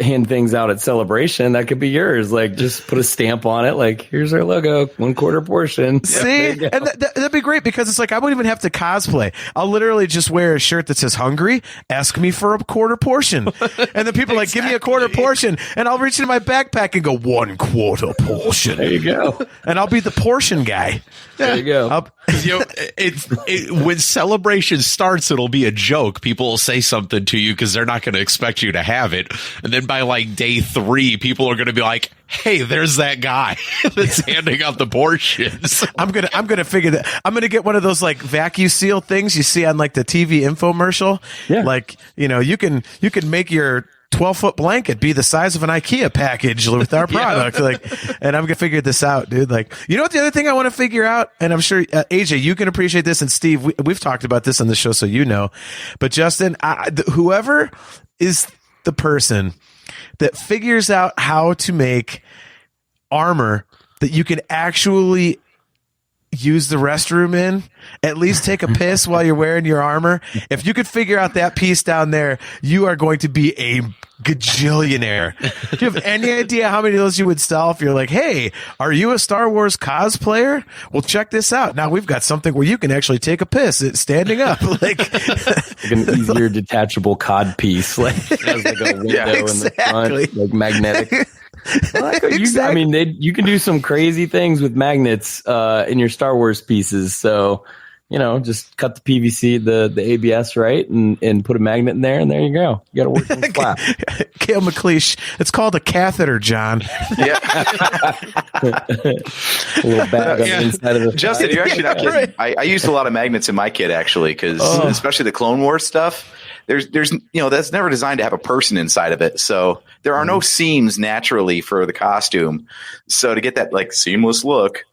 hand things out at Celebration. That could be yours. Just put a stamp on it. Here's our logo, 1 quarter portion. See, and that'd be great because it's I wouldn't even have to cosplay. I'll literally just wear a shirt that says "Hungry." Ask me for a quarter portion, and then people give me a quarter portion, and I'll reach into my backpack and go 1 quarter portion. There you go. And I'll be the portion guy. There you go. When Celebration starts, it'll be a joke. People will say something to you because they're not going to expect you to have it. And then by day 3, people are going to be like, "Hey, there's that guy that's handing out the portions." I'm gonna figure that. I'm gonna get one of those vacuum seal things you see on the TV infomercial. Yeah. You can make your 12-foot blanket be the size of an IKEA package with our product. And I'm going to figure this out, dude. You know what the other thing I want to figure out, and I'm sure, AJ, you can appreciate this, and Steve, we've talked about this on the show, so you know. But Justin, whoever is the person that figures out how to make armor that you can actually use the restroom in, at least take a piss while you're wearing your armor. If you could figure out that piece down there, you are going to be a gajillionaire. Do you have any idea how many of those you would sell if you're like, "Hey, are you a Star Wars cosplayer? Well, check this out. Now we've got something where you can actually take a piss standing up." Like an easier detachable cod piece, has a window in the front, magnetic. Exactly. You can do some crazy things with magnets in your Star Wars pieces. So, just cut the PVC, the ABS, right, and put a magnet in there, and there you go. You got to work on the flap. Kale McLeish, it's called a catheter, John. Yeah. A little bag on the inside of the Justin, you're actually not kidding. I used a lot of magnets in my kit, actually, because especially the Clone Wars stuff. There's that's never designed to have a person inside of it. So there are no seams naturally for the costume. So to get that seamless look,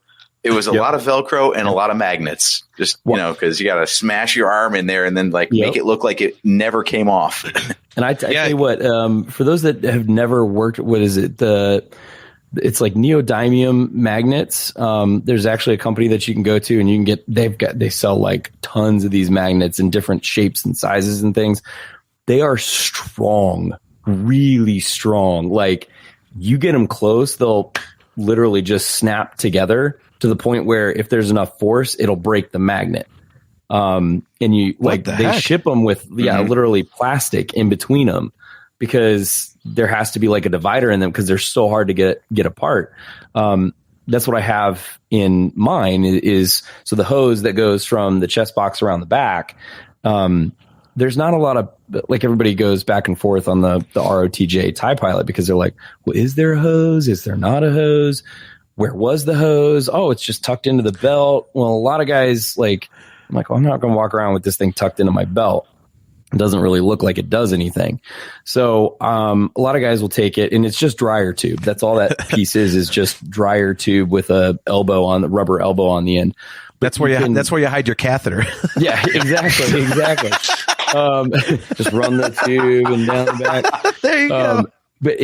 it was a lot of Velcro and a lot of magnets. Just, because you got to smash your arm in there and then make it look like it never came off. And I tell you what, for those that have never worked, what is it? It's like neodymium magnets. There's actually a company that you can go to and you can they sell tons of these magnets in different shapes and sizes and things. they are strong, really strong. Like, you get them close, they'll literally just snap together to the point where if there's enough force, it'll break the magnet. And you they ship them with literally plastic in between them, because there has to be like a divider in them because they're so hard to get apart. That's what I have in mine is so the hose that goes from the chest box around the back. There's not a lot of, like, everybody goes back and forth on the ROTJ TIE Pilot because they're like, well, is there a hose? Is there not a hose? Where was the hose? Oh, it's just tucked into the belt. Well, a lot of guys I'm like, well, I'm not going to walk around with this thing tucked into my belt. It doesn't really look like it does anything. So a lot of guys will take it, and it's just dryer tube. That's all that piece is just dryer tube with a rubber elbow on the end. That's where you hide your catheter. Yeah, exactly. Just run the tube and down the back. There you go. But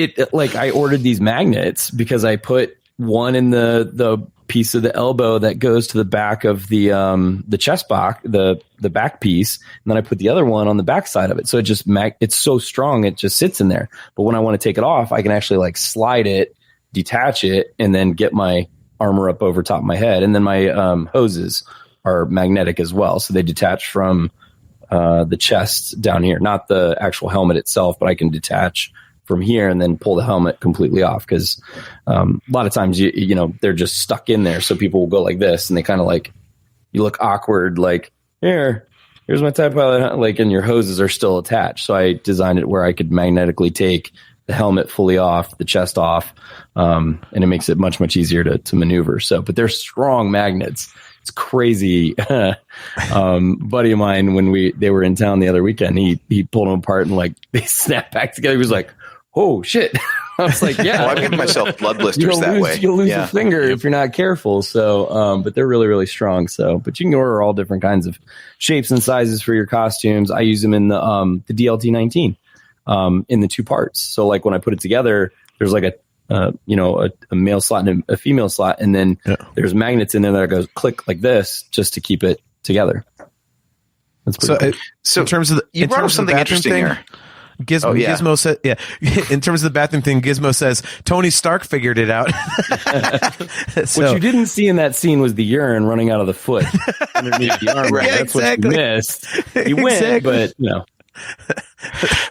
I ordered these magnets because I put one in the piece of the elbow that goes to the back of the chest box, the back piece, and then I put the other one on the back side of it. So it just it's so strong, it just sits in there. But when I want to take it off, I can actually slide it, detach it, and then get my armor up over top of my head. And then my hoses are magnetic as well, so they detach from the chest down here, not the actual helmet itself, but I can detach from here and then pull the helmet completely off, because a lot of times you know they're just stuck in there, so people will go like this and they kind of you look awkward, here's my TIE Pilot, and your hoses are still attached. So I designed it where I could magnetically take the helmet fully off, the chest off, and it makes it much, much easier to maneuver. So, but they're strong magnets. It's crazy. Buddy of mine, when they were in town the other weekend, he pulled them apart and they snapped back together. He was like, oh shit. I was like, yeah. I've given myself blood blisters that way. You'll lose a finger if you're not careful. So, but they're really, really strong. So, but you can order all different kinds of shapes and sizes for your costumes. I use them in the DLT-19 in the two parts. So when I put it together, there's a male slot and a female slot, and then there's magnets in there that goes click like this just to keep it together. That's pretty cool. So in terms of you brought up something interesting here. Gizmo said, in terms of the bathroom thing, Gizmo says Tony Stark figured it out. What you didn't see in that scene was the urine running out of the foot underneath the arm. Right. That's what you missed. He went, but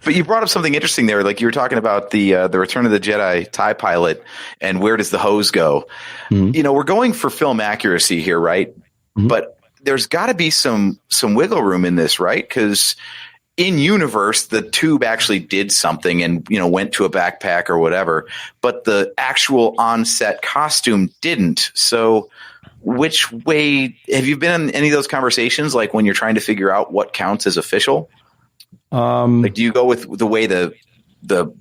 But you brought up something interesting there. You were talking about the Return of the Jedi TIE Pilot and where does the hose go? Mm-hmm. We're going for film accuracy here, right? Mm-hmm. But there's got to be some wiggle room in this, right? Because in universe, the tube actually did something and, went to a backpack or whatever, but the actual on-set costume didn't. So which way have you been in any of those conversations? When you're trying to figure out what counts as official? Do you go with the way the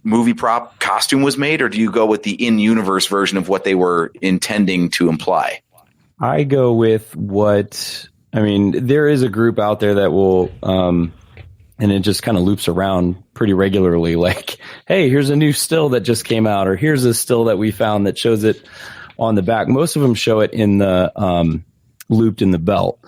movie prop costume was made, or do you go with the in-universe version of what they were intending to imply? I go with there is a group out there that will, and it just kind of loops around pretty regularly. Hey, here's a new still that just came out, or here's a still that we found that shows it on the back. Most of them show it in the looped in the belt.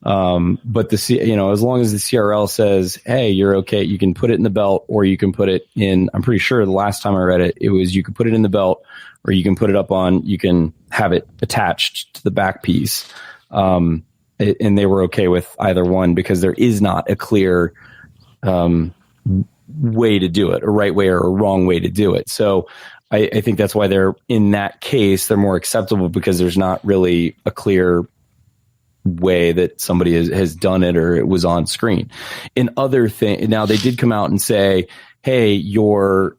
But as long as the CRL says, hey, you're okay, you can put it in the belt, or you can put it in, I'm pretty sure the last time I read it, it was, you can put it in the belt, or you can put it up on, you can have it attached to the back piece. And they were okay with either one, because there is not a clear, way to do it, a right way or a wrong way to do it. So I think that's why they're, in that case, they're more acceptable, because there's not really a clear way that somebody has done it, or it was on screen. In other thing, now they did come out and say, hey, your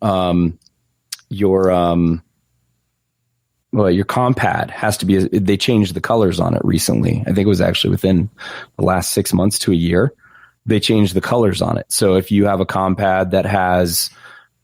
compad has to be, they changed the colors on it recently. I think it was actually within the last 6 months to a year. They changed the colors on it. So if you have a compad that has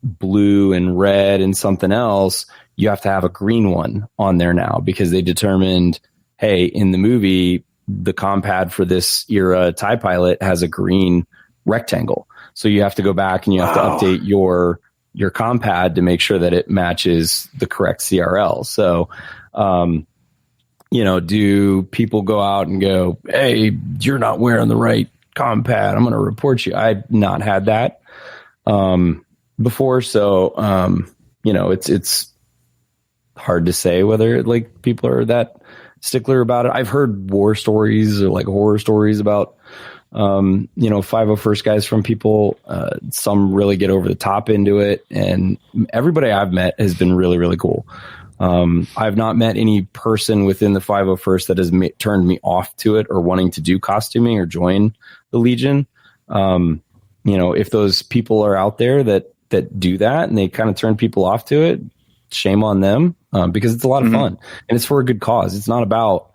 blue and red and something else, you have to have a green one on there now, because they determined, hey, in the movie, the compad for this era TIE Pilot has a green rectangle. So you have to go back and you have to update your compad to make sure that it matches the correct CRL. So, do people go out and go, hey, you're not wearing the right compad, I'm going to report you? I've not had that. before. So, it's hard to say whether like people are that stickler about it. I've heard war stories or like horror stories about, 501st guys from people. Some really get over the top into it, and everybody I've met has been really, really cool. I've not met any person within the 501st that has turned me off to it or wanting to do costuming or join the Legion. If those people are out there that do that and they kind of turn people off to it, shame on them, because it's a lot of fun and it's for a good cause. It's not about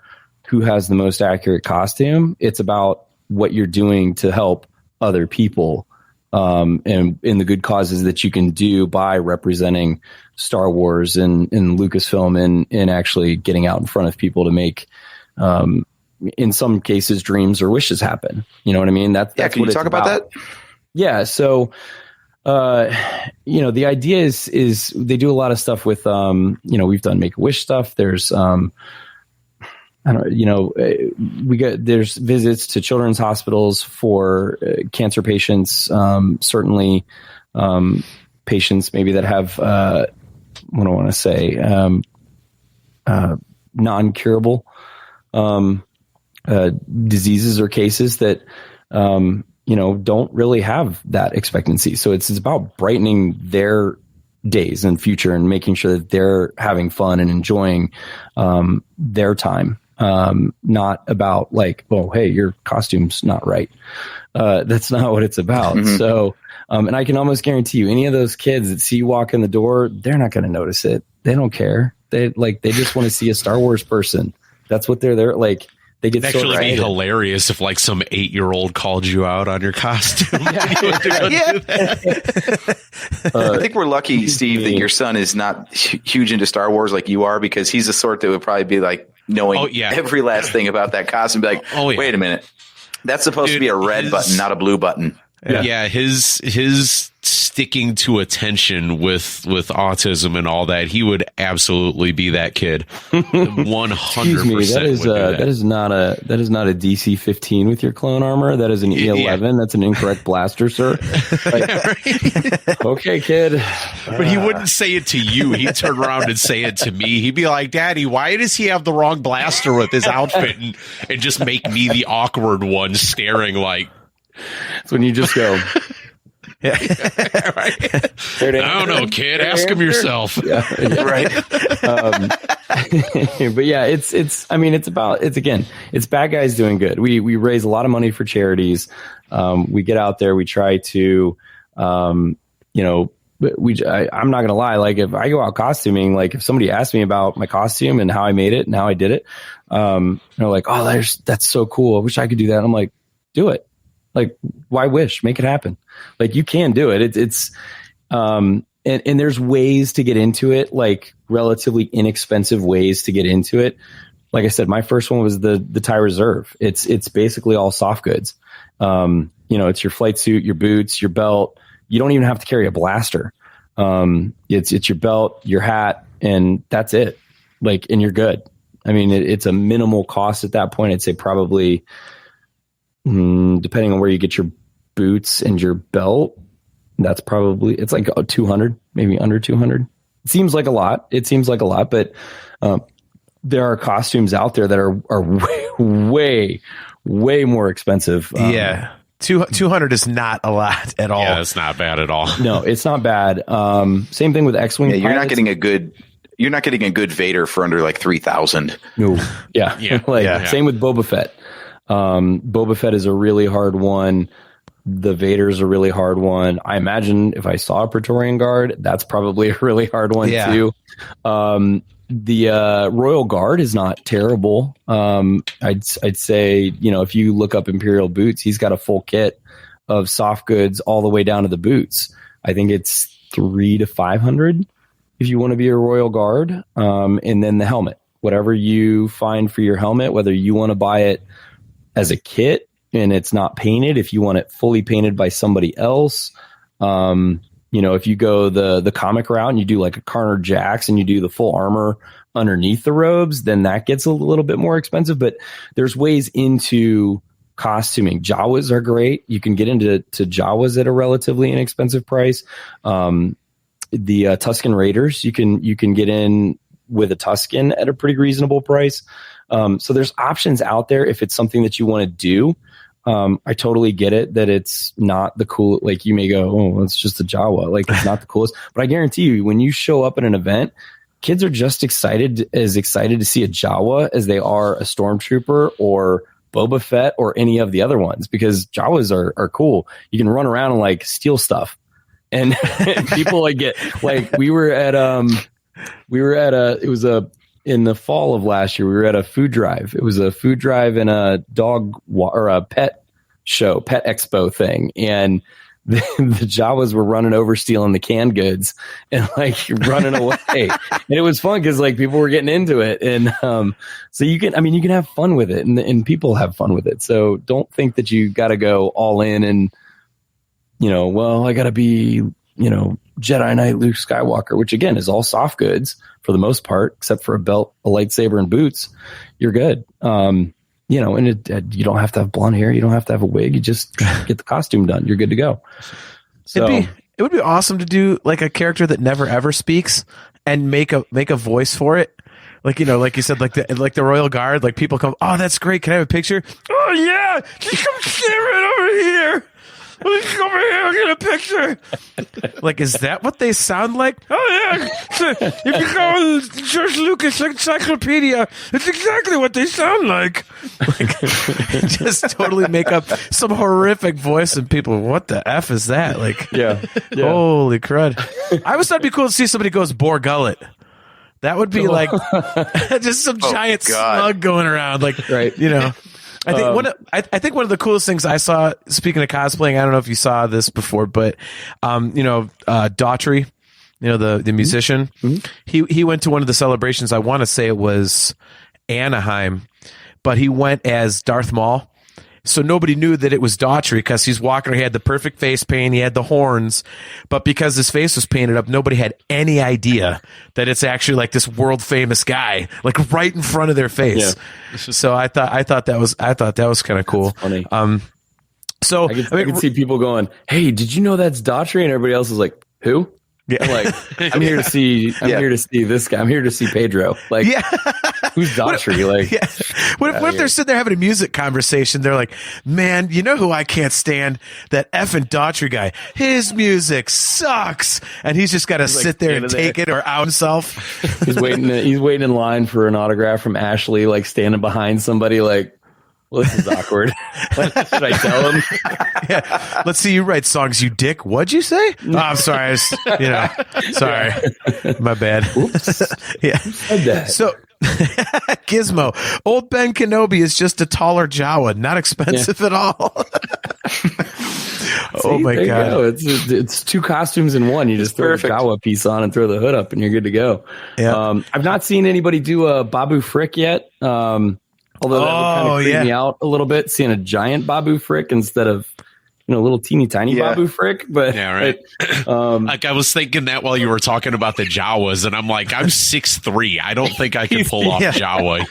who has the most accurate costume. It's about what you're doing to help other people, and in the good causes that you can do by representing Star Wars and Lucasfilm and actually getting out in front of people to make, in some cases, dreams or wishes happen. You know what I mean? That's can you talk about that? Yeah. So, the idea is they do a lot of stuff with, we've done Make-A-Wish stuff. There's, there's visits to children's hospitals for cancer patients. Certainly, patients maybe that have, what do I want to say, non-curable, diseases or cases that, don't really have that expectancy. So it's about brightening their days and future and making sure that they're having fun and enjoying their time. Not about like, oh, hey, your costume's not right. That's not what it's about. Mm-hmm. So, and I can almost guarantee you, any of those kids that see you walk in the door, they're not going to notice it. They don't care. They just want to see a Star Wars person. That's what they're there. Like, they get It'd actually be hilarious if like some 8-year-old called you out on your costume. I think we're lucky, Steve, that your son is not huge into Star Wars like you are, because he's the sort that would probably be like knowing every last thing about that costume. Be like, wait a minute, that's supposed to be a red button, not a blue button. Yeah, his sticking to attention with autism and all that, he would absolutely be that kid. 100%. Excuse me, that is not a DC 15 with your clone armor. That is an E11. Yeah. That's an incorrect blaster, sir. Okay, kid. But he wouldn't say it to you. He'd turn around and say it to me. He'd be like, "Daddy, why does he have the wrong blaster with his outfit?" and just make me the awkward one staring like. It's when you just go. Yeah. Right. I don't know, kid. Ask him yourself. Yeah. Right. But yeah, it's bad guys doing good. We raise a lot of money for charities. We get out there. We try to, I'm not going to lie. Like if I go out costuming, like if somebody asks me about my costume and how I made it and how I did it, they're like, "Oh, that's so cool. I wish I could do that." And I'm like, do it. Like, why wish? Make it happen. Like, you can do it. And there's ways to get into it, like relatively inexpensive ways to get into it. Like I said, my first one was the TIE Reserve. It's basically all soft goods. It's your flight suit, your boots, your belt. You don't even have to carry a blaster. It's your belt, your hat, and that's it. Like, and you're good. I mean, it's a minimal cost at that point. I'd say probably, depending on where you get your boots and your belt, that's probably, it's like 200, maybe under 200. It seems like a lot, but there are costumes out there that are way more expensive. 200 is not a lot at all. Yeah, it's not bad at all. No, it's not bad. Same thing with X-Wing. Yeah, you're not getting a good Vader for under like 3,000. No. Yeah. Same with Boba Fett. Boba Fett is a really hard one. The Vader's a really hard one. I imagine if I saw a Praetorian Guard, that's probably a really hard one too. The Royal Guard is not terrible. I'd say, if you look up Imperial boots, he's got a full kit of soft goods all the way down to the boots. I think it's $300 to $500 if you want to be a Royal Guard. And then the helmet, whatever you find for your helmet, whether you want to buy it as a kit and it's not painted, if you want it fully painted by somebody else, if you go the comic route and you do like a Carter Jax and you do the full armor underneath the robes, then that gets a little bit more expensive. But there's ways into costuming. Jawas are great. You can get into Jawas at a relatively inexpensive price. The Tusken Raiders, you can get in with a Tusken at a pretty reasonable price. So there's options out there if it's something that you want to do. I totally get it that it's not the cool, like you may go, oh, it's just a Jawa. Like it's not the coolest, but I guarantee you when you show up at an event, kids are just excited to see a Jawa as they are a Stormtrooper or Boba Fett or any of the other ones, because Jawas are cool. You can run around and like steal stuff. And people like get like we were at in the fall of last year, we were at a food drive. It was a food drive and a or a pet show, pet expo thing. And the Jawas were running over, stealing the canned goods and like running away. And it was fun because like people were getting into it. And so you can have fun with it and people have fun with it. So don't think that you got to go all in and, I got to be, Jedi Knight Luke Skywalker, which again is all soft goods for the most part, except for a belt, a lightsaber, and boots. You're good. And you don't have to have blonde hair. You don't have to have a wig. You just get the costume done. You're good to go. So it would be awesome to do like a character that never ever speaks and make a voice for it. Like, like you said, like the Royal Guard, like people come, oh, that's great. Can I have a picture? Oh yeah. Just come stand right over here. Let's come over here and get a picture. Like, is that what they sound like? Oh, yeah. If you go on George Lucas Encyclopedia, it's exactly what they sound like. Just totally make up some horrific voice and people, what the F is that? Like, yeah. Holy crud. I always thought it'd be cool to see somebody goes Boar Gullet. That would be like just some giant slug going around. Like, right. I think one of the coolest things I saw, speaking of cosplaying, I don't know if you saw this before, but Daughtry, the musician, he went to one of the celebrations. I want to say it was Anaheim, but he went as Darth Maul. So nobody knew that it was Daughtry because he's walking. He had the perfect face paint. He had the horns, but because his face was painted up, nobody had any idea that it's actually like this world famous guy, like right in front of their face. Yeah. So I thought that was kind of cool. That's funny. So I can see people going, "Hey, did you know that's Daughtry?" And everybody else is like, "Who?" Yeah. I'm like, I'm here to see this guy. I'm here to see Pedro. Like, who's Daughtry? Like, what if they're sitting there having a music conversation? They're like, man, you know who I can't stand? That effing Daughtry guy. His music sucks. And he's just got to sit there and take it or out himself. He's waiting in line for an autograph from Ashley, like standing behind somebody like, well, this is awkward. Should I tell him? Yeah. Let's see you write songs, you dick. What'd you say? Oh, I'm sorry. Sorry. My bad. Oops. Yeah. So, Gizmo. Old Ben Kenobi is just a taller Jawa. Not expensive at all. Oh my God. It's two costumes in one. You just throw the Jawa piece on and throw the hood up and you're good to go. Yeah. I've not seen anybody do a Babu Frick yet. Although that would kind of creep me out a little bit, seeing a giant Babu Frick instead of little teeny tiny Babu Frick. But right. Like I was thinking that while you were talking about the Jawas, and I'm like, I'm 6'3". I don't think I can pull off Jawa.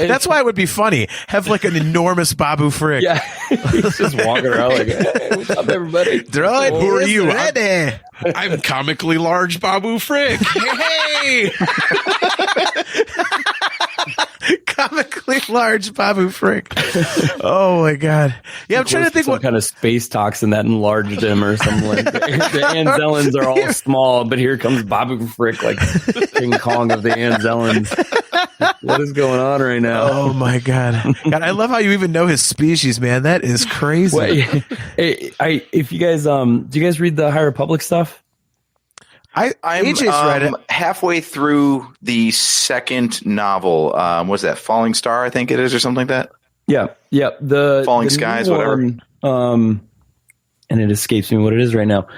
That's why it would be funny. Have like an enormous Babu Frick. Yeah, he's just walking around like, hey, what's up, everybody? Droid, who are you? I'm comically large Babu Frick. Hey. Comically large Babu Frick. Oh my God. Yeah, I'm trying to think what kind of space toxin that enlarged him or something like that. The Anzellans are all small, but here comes Babu Frick, like King Kong of the Anzellans. What is going on right now? Oh my God. God, I love how you even know his species, man. That is crazy. If you guys do you guys read the High Republic stuff? I'm read it. Halfway through the second novel. Was that Falling Star? I think it is, or something like that. Yeah. The Falling Skies, whatever. And it escapes me what it is right now.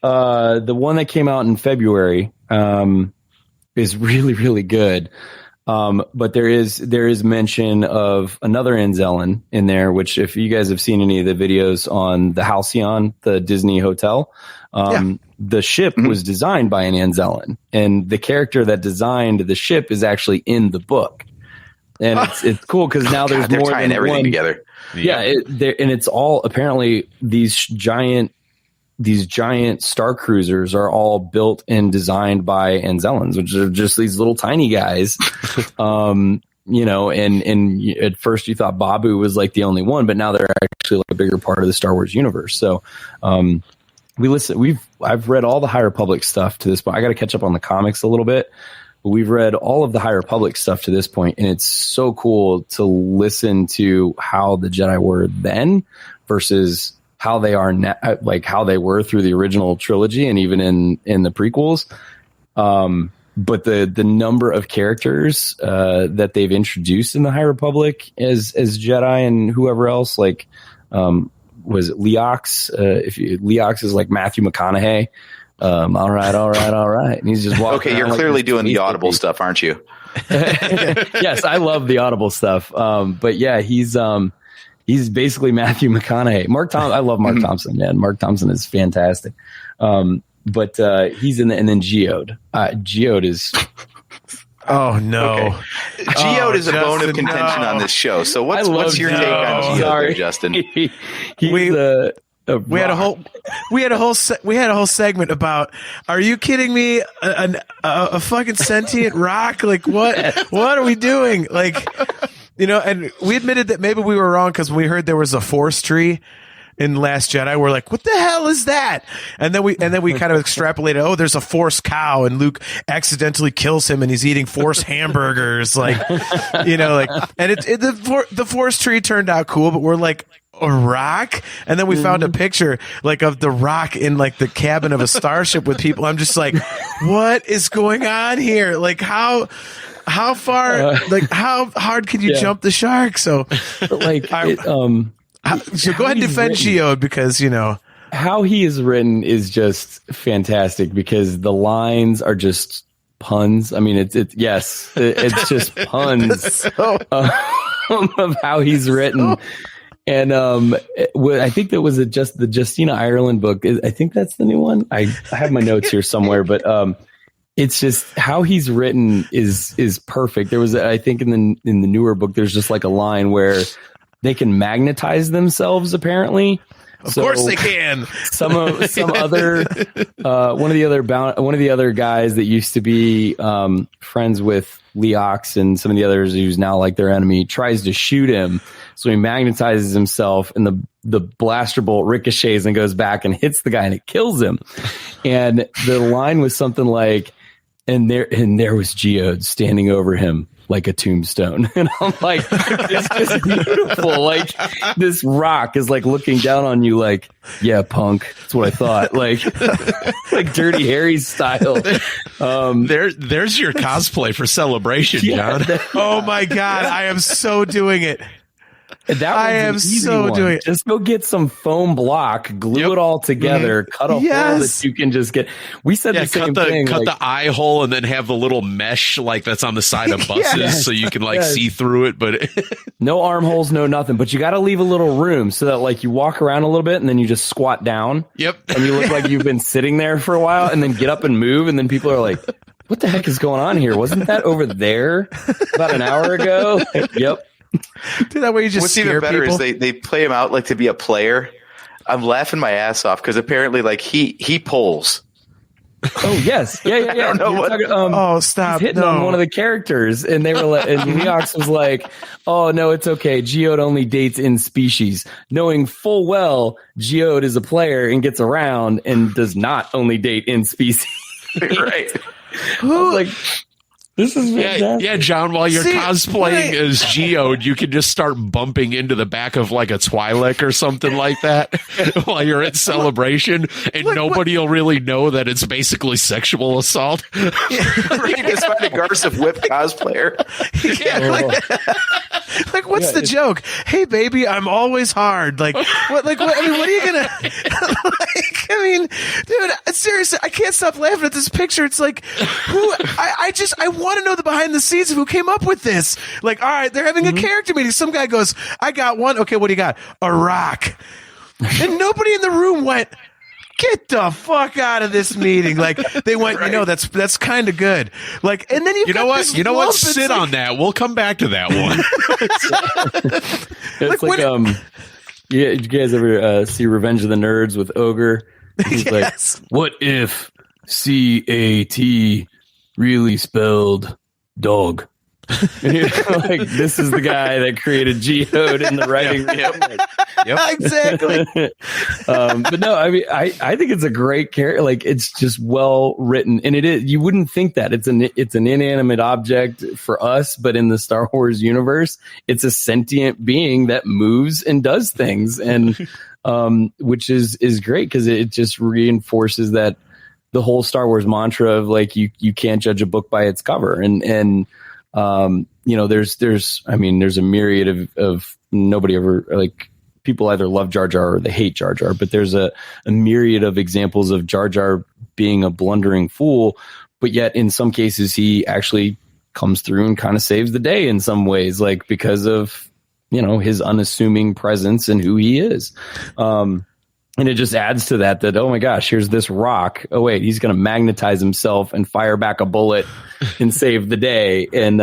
The one that came out in February is really, really good. But there is mention of another Anzellan in there, which if you guys have seen any of the videos on the Halcyon, the Disney hotel, the ship was designed by an Anzellan, and the character that designed the ship is actually in the book. and it's cool because now there's they're more tying than everything one. together. Yeah, and it's all apparently these giant star cruisers are all built and designed by Anzellans, which are just these little tiny guys. You know, and at first you thought Babu was like the only one, but now they're actually like a bigger part of the Star Wars universe. So, I've read all the High Republic stuff to this point. I got to catch up on the comics a little bit, but we've read all of the High Republic stuff to this point, and it's so cool to listen to how the Jedi were then versus how they are now, like how they were through the original trilogy and even in the prequels. But the number of characters that they've introduced in the High Republic as Jedi and whoever else, like was it Leox? Leox is like Matthew McConaughey. All right. And he's just walking. Okay, you're clearly doing the Audible stuff, aren't you? Yes, I love the Audible stuff. But yeah, he's basically Matthew McConaughey. I love Mark Thompson, man. Mark Thompson is fantastic. But he's in and then Geode. Geode is. Oh no, okay. Geode is a bone of contention on this show. So what's your take on Geode, Justin? We had a whole segment about. Are you kidding me? A fucking sentient rock? Like what? What are we doing? Like, you know? And we admitted that maybe we were wrong because when we heard there was a force tree in Last Jedi, we're like, what the hell is that? And then we kind of extrapolated, oh, there's a force cow and Luke accidentally kills him and he's eating force hamburgers. Like, you know, like, and the force tree turned out cool, but we're like, a rock? And then we found a picture like of the rock in like the cabin of a starship with people. I'm just like, what is going on here? Like how far, like how hard can you jump the shark? So like, so go ahead and defend Geode because, you know. How he is written is just fantastic because the lines are just puns. I mean, it's it's just puns of how he's written. And I think that was just the Justina Ireland book. I think that's the new one. I have my notes here somewhere, but it's just how he's written is perfect. There was, I think, in the newer book, there's just like a line where they can magnetize themselves, apparently. Of course they can. Some other one of the other guys that used to be friends with Leox and some of the others who's now like their enemy tries to shoot him. So he magnetizes himself and the blaster bolt ricochets and goes back and hits the guy and it kills him. And the line was something like, and there was Geode standing over him like a tombstone. And I'm like, it's just beautiful. Like this rock is like looking down on you like, yeah, punk. That's what I thought. Like Dirty Harry style. There's your cosplay for Celebration, John. Oh my God. I am so doing it. I am so doing it. Just go get some foam block, glue it all together, cut a hole that you can just get. We said the same thing. Cut the eye hole and then have the little mesh like that's on the side of buses so you can see through it. But no armholes, no nothing. But you got to leave a little room so that like you walk around a little bit and then you just squat down. Yep. And you look like you've been sitting there for a while and then get up and move. And then people are like, what the heck is going on here? Wasn't that over there about an hour ago? Yep. Dude, that way you just What's even better people. is they play him out like to be a player. I'm laughing my ass off because apparently like he pulls. Oh yes, yeah. I don't know what. Stop! He's hitting on one of the characters, and they were like, and Leox was like, "Oh no, it's okay. Geode only dates in species," knowing full well Geode is a player and gets around and does not only date in species. Right? Like. This is fantastic. Yeah, John, while you're cosplaying as Geode, you can just start bumping into the back of like a Twi'lek or something like that while you're at Celebration, and nobody will really know that it's basically sexual assault. You just find a Garth Whip cosplayer. Like what's the joke? Hey baby, I'm always hard. Like what? Like what? I mean, what are you gonna? Like, I mean, dude, seriously, I can't stop laughing at this picture. It's like, who? I want to know the behind the scenes of who came up with this. Like, all right, they're having a character meeting. Some guy goes, "I got one." Okay, what do you got? A rock. And nobody in the room went, get the fuck out of this meeting. Like they went, that's kind of good. Like, and then you know what? Sit on that. We'll come back to that one. It's like yeah, did you guys ever see Revenge of the Nerds with Ogre? He's like, what if CAT really spelled dog? And you're like, this is the guy that created Geode in the writing room. Like, exactly. But no, I mean, I think it's a great character. Like, it's just well written, and it is. You wouldn't think that it's an inanimate object for us, but in the Star Wars universe, it's a sentient being that moves and does things, and which is great because it just reinforces that the whole Star Wars mantra of like you can't judge a book by its cover, and there's a myriad of nobody ever, like, people either love Jar Jar or they hate Jar Jar, but there's a myriad of examples of Jar Jar being a blundering fool, but yet in some cases he actually comes through and kind of saves the day in some ways, like because of, his unassuming presence and who he is. And it just adds to that, oh my gosh, here's this rock. Oh wait, he's going to magnetize himself and fire back a bullet and save the day. And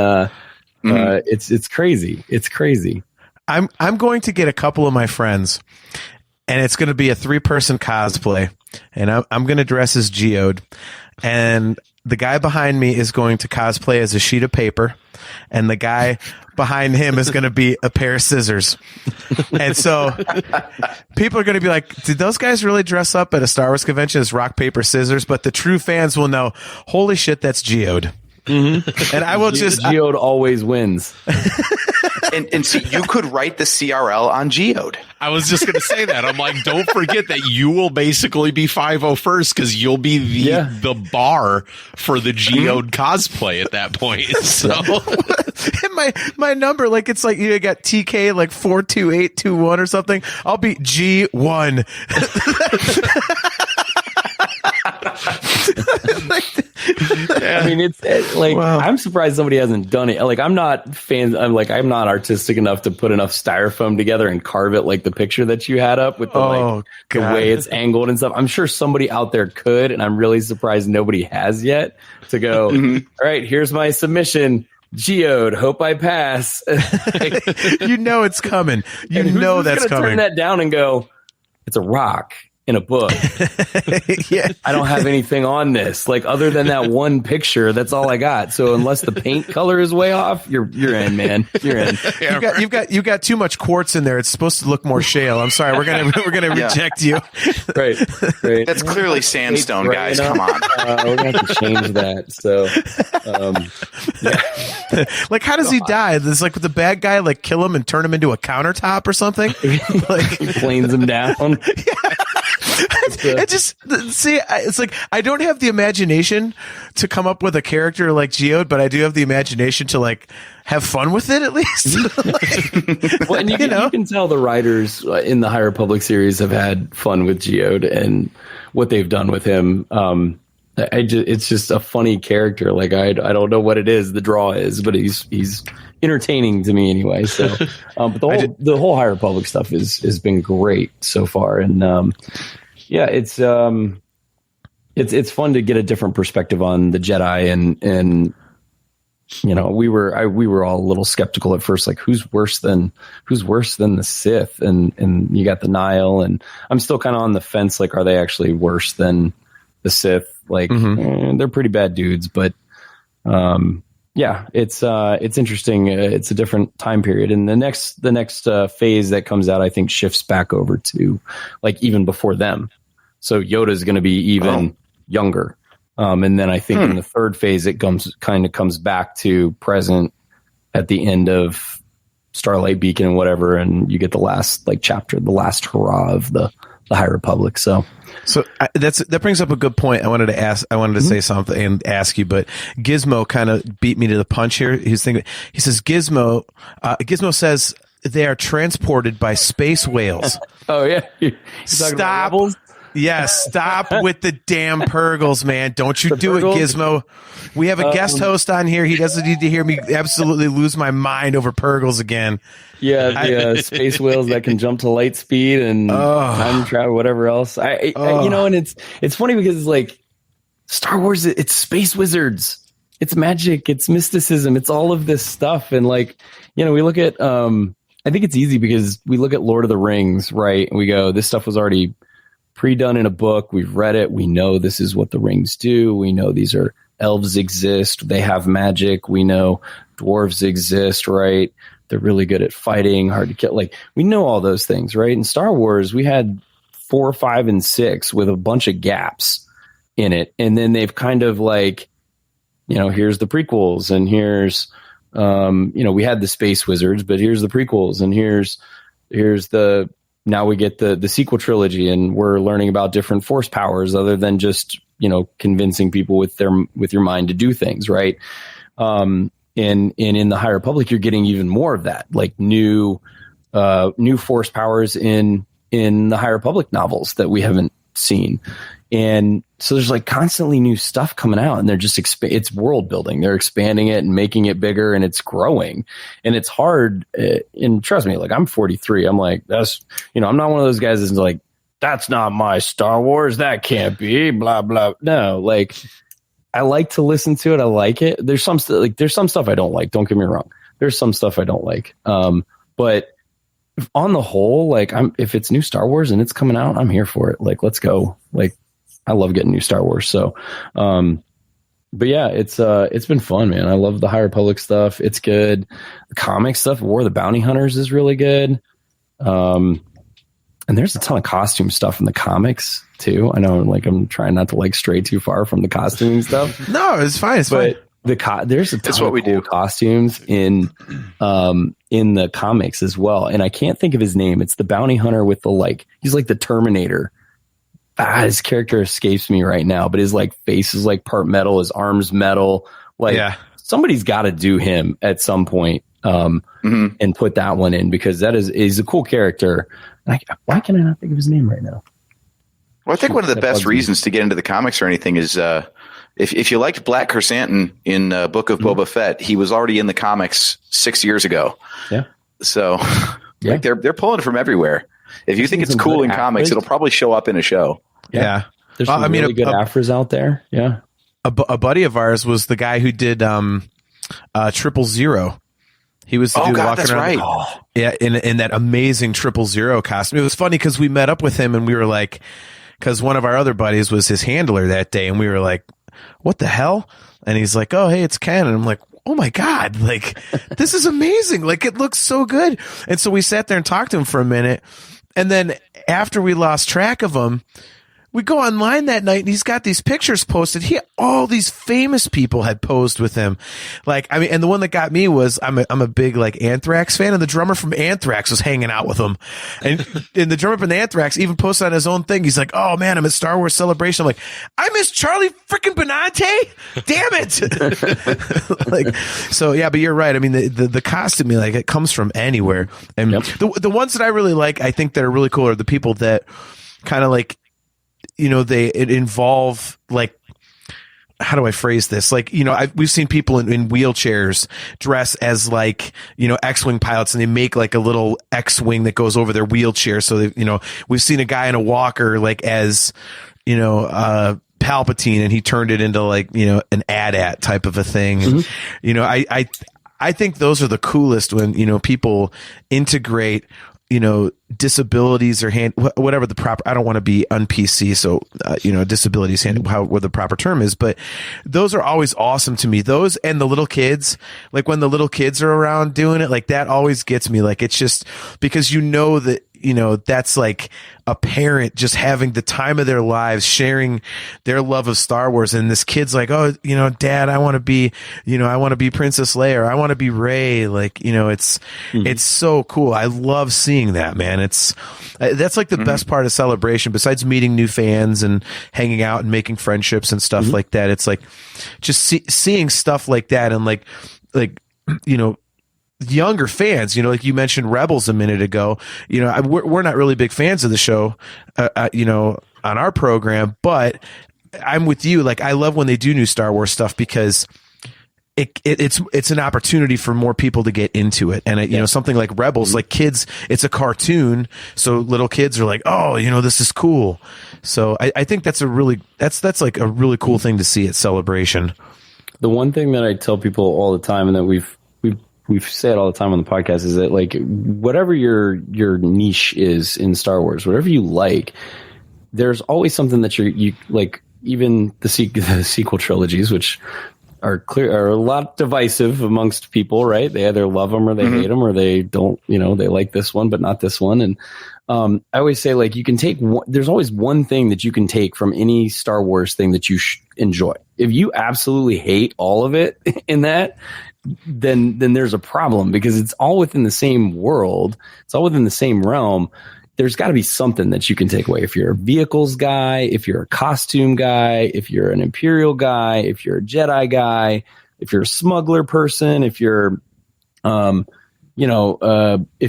it's crazy. It's crazy. I'm going to get a couple of my friends, and it's going to be a 3-person cosplay, and I'm going to dress as Geode, and the guy behind me is going to cosplay as a sheet of paper, and the guy behind him is going to be a pair of scissors. And so people are going to be like, did those guys really dress up at a Star Wars convention as rock, paper, scissors? But the true fans will know, holy shit, that's Geode. Mm-hmm. And I will Geode always wins. And see, you could write the CRL on Geode. I was just going to say that. I'm like, don't forget that you will basically be 501st because you'll be the bar for the Geode cosplay at that point. So my number, like, it's like you got TK like 42821 or something. I'll be G1. I mean, it's like, wow. I'm surprised somebody hasn't done it. Like, I'm not artistic enough to put enough styrofoam together and carve it like the picture that you had up with the way it's angled and stuff. I'm sure somebody out there could, and I'm really surprised nobody has yet to go, all right, here's my submission. Geode, hope I pass. It's coming. That's coming. Turn that down and go, it's a rock in a book. Yeah. I don't have anything on this, like, other than that one picture. That's all I got. So unless the paint color is way off, you're in, man. You're in. You've got too much quartz in there. It's supposed to look more shale. I'm sorry. We're gonna reject you. Right. That's clearly sandstone, guys. Come on. We're gonna have to change that. So, like, how does he die? There's like the bad guy, like, kill him and turn him into a countertop or something. Like, he planes him down. It's like I don't have the imagination to come up with a character like Geode, but I do have the imagination to, like, have fun with it at least. Well, and you can tell the writers in the High Republic series have had fun with Geode and what they've done with him. It's just a funny character. Like, I don't know what it is, the draw is, but he's entertaining to me anyway. So, but the whole High Republic stuff has been great so far, and it's fun to get a different perspective on the Jedi, and we were all a little skeptical at first, like, who's worse than the Sith, and you got the Nihil, and I'm still kind of on the fence, like, are they actually worse than the Sith? Like, they're pretty bad dudes, but it's interesting. It's a different time period, and the next phase that comes out, I think, shifts back over to, like, even before them. So Yoda's going to be even younger, and then I think in the third phase it comes back to present at the end of Starlight Beacon and whatever, and you get the last, like, chapter, the last hurrah of the High Republic. So that brings up a good point. I wanted to say something and ask you, but Gizmo kind of beat me to the punch here. He says Gizmo says they are transported by space whales. Oh yeah. Stop Yes, stop with the damn Purgles, man. Don't you do Purgles? it, Gizmo. We have a guest host on here. He doesn't need to hear me absolutely lose my mind over Purgles again. Yeah, the space whales that can jump to light speed and time travel, whatever else. I and it's funny because it's like Star Wars. It's space wizards. It's magic. It's mysticism. It's all of this stuff. And like, we look at. I think it's easy because we look at Lord of the Rings, right? And we go, this stuff was already pre-done in a book. We've read it. We know this is what the rings do. We know these are elves exist. They have magic. We know dwarves exist, right? They're really good at fighting, hard to kill. Like, we know all those things, right? In Star Wars, we had 4, 5, and 6 with a bunch of gaps in it. And then they've kind of like, here's the prequels and here's, we had the space wizards, but here's the prequels and here's the, now we get the sequel trilogy and we're learning about different force powers other than just, convincing people with your mind to do things. Right. And in the High Republic, you're getting even more of that, like new force powers in the High Republic novels that we haven't seen. And so there's like constantly new stuff coming out and they're just, it's world building. They're expanding it and making it bigger and it's growing and it's hard. And trust me, like I'm 43. I'm like, that's, I'm not one of those guys that's like, that's not my Star Wars. That can't be blah, blah. No, like I like to listen to it. I like it. There's some stuff I don't like. Don't get me wrong. There's some stuff I don't like. But on the whole, like if it's new Star Wars and it's coming out, I'm here for it. Like, let's go. Like, I love getting new Star Wars. So, but yeah, it's been fun, man. I love the High Republic stuff. It's good. The comic stuff, War of the Bounty Hunters is really good. And there's a ton of costume stuff in the comics too. I know, like, I'm trying not to like stray too far from the costuming stuff. No, it's fine. It's fine. There's a ton of cool costumes in the comics as well. And I can't think of his name. It's the bounty hunter with the he's like the Terminator. His character escapes me right now, but his like face is like part metal, his arms metal. Somebody's got to do him at some point and put that one in because he's a cool character. Why can I not think of his name right now? Well, I think one of the best reasons to get into the comics or anything is if you liked Black Chrysanthemum in Book of Boba Fett, he was already in the comics 6 years ago. Yeah. So like they're pulling from everywhere. If you think it's cool in comics, it'll probably show up in a show. Yeah. There's some really good afros out there. Yeah. A buddy of ours was the guy who did 000. He was the dude walking around. Right. In that amazing 000 costume. It was funny because we met up with him and we were like, because one of our other buddies was his handler that day, and we were like, "What the hell?" And he's like, "Oh, hey, it's Ken." And I'm like, "Oh my God, like this is amazing! Like it looks so good." And so we sat there and talked to him for a minute, and then after we lost track of him, we go online that night and he's got these pictures posted. All these famous people had posed with him. Like, I mean, and the one that got me was, I'm a big like Anthrax fan, and the drummer from Anthrax was hanging out with him. And the drummer from the Anthrax even posted on his own thing. He's like, "Oh man, I'm at Star Wars Celebration." I'm like, "I miss Charlie freaking Benante. Damn it." Like, so yeah, but you're right. I mean, the costuming, like it comes from anywhere. And the ones that I really like, I think that are really cool are the people that kind of like, it involve like, how do I phrase this? Like, we've seen people in wheelchairs dress as like, X-Wing pilots, and they make like a little X-Wing that goes over their wheelchair. So they, we've seen a guy in a walker, like as, Palpatine, and he turned it into like, an AT-AT type of a thing. Mm-hmm. I think those are the coolest when, people integrate, disabilities or whatever the proper, I don't want to be un-PC. So, disabilities, what the proper term is, but those are always awesome to me. Those and the little kids, like when the little kids are around doing it, like that always gets me. Like, it's just because that, that's like a parent just having the time of their lives, sharing their love of Star Wars. And this kid's like, "Oh, Dad, I want to be, I want to be Princess Leia, or I want to be Rey." Like, it's so cool. I love seeing that, man. That's like the best part of Celebration, besides meeting new fans and hanging out and making friendships and stuff like that. It's like just seeing stuff like that. And like, younger fans, like you mentioned Rebels a minute ago, we're not really big fans of the show, on our program, but I'm with you. Like, I love when they do new Star Wars stuff because it's an opportunity for more people to get into it. And you know, something like Rebels, like kids, it's a cartoon. So little kids are like, oh, you know, this is cool. So I think that's that's like a really cool thing to see at Celebration. The one thing that I tell people all the time, and that we've said all the time on the podcast, is that like whatever your niche is in Star Wars, whatever you like, there's always something that you like. Even the sequel trilogies, which are a lot divisive amongst people, right? They either love them or they hate them, or they don't. You know, they like this one but not this one. And I always say, like, you can take there's always one thing that you can take from any Star Wars thing that you enjoy. If you absolutely hate all of it in that, then there's a problem, because it's all within the same world. It's all within the same realm. There's got to be something that you can take away. If you're a vehicles guy, if you're a costume guy, if you're an Imperial guy, if you're a Jedi guy, if you're a smuggler person, if you're, if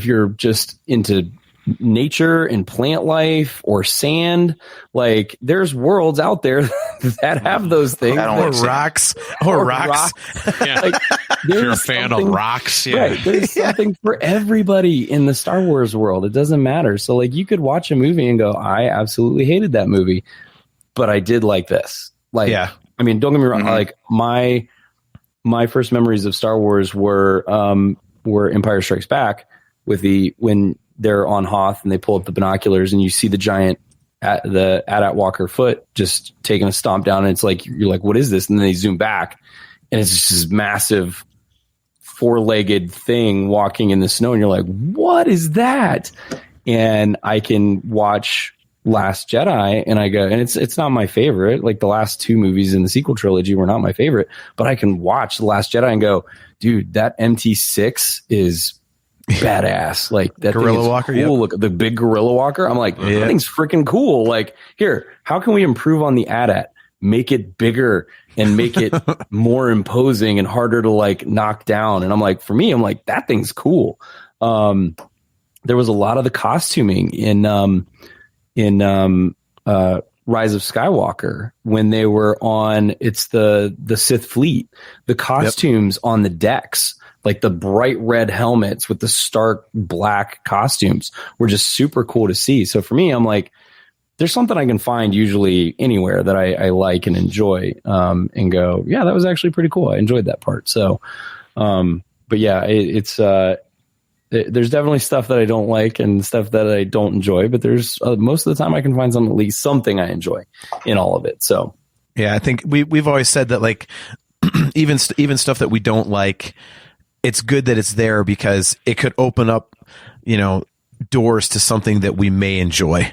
you're just into nature and plant life or sand, like there's worlds out there that have those things. Or rocks. Yeah. Like, if you're a fan of rocks, yeah. Right, there's something for everybody in the Star Wars world. It doesn't matter. So like, you could watch a movie and go, I absolutely hated that movie, but I did like this. Like, yeah. I mean, don't get me wrong. Like my first memories of Star Wars were Empire Strikes Back, with when they're on Hoth and they pull up the binoculars and you see the giant the AT-AT Walker foot just taking a stomp down, and it's like, you're like, what is this? And then they zoom back and it's just this massive 4-legged thing walking in the snow, and you're like, what is that? And I can watch Last Jedi and I go, and it's not my favorite. Like, the last two movies in the sequel trilogy were not my favorite, but I can watch The Last Jedi and go, dude, that MT6 is badass. Like, that Gorilla thing is Walker, cool. Look, the big Gorilla Walker. I'm like, that thing's freaking cool. Like, here, how can we improve on the AT-AT? Make it bigger and make it more imposing and harder to like knock down. And I'm like, for me, I'm like, that thing's cool. There was a lot of the costuming in Rise of Skywalker when they were on, it's the Sith fleet, the costumes on the decks, like the bright red helmets with the stark black costumes, were just super cool to see. So for me, I'm like, there's something I can find usually anywhere that I like and enjoy, and go, yeah, that was actually pretty cool. I enjoyed that part. So, but yeah, there's definitely stuff that I don't like and stuff that I don't enjoy, but there's most of the time I can find at least something I enjoy in all of it. So, yeah, I think we've always said that, like, even stuff that we don't like, it's good that it's there because it could open up, you know, doors to something that we may enjoy.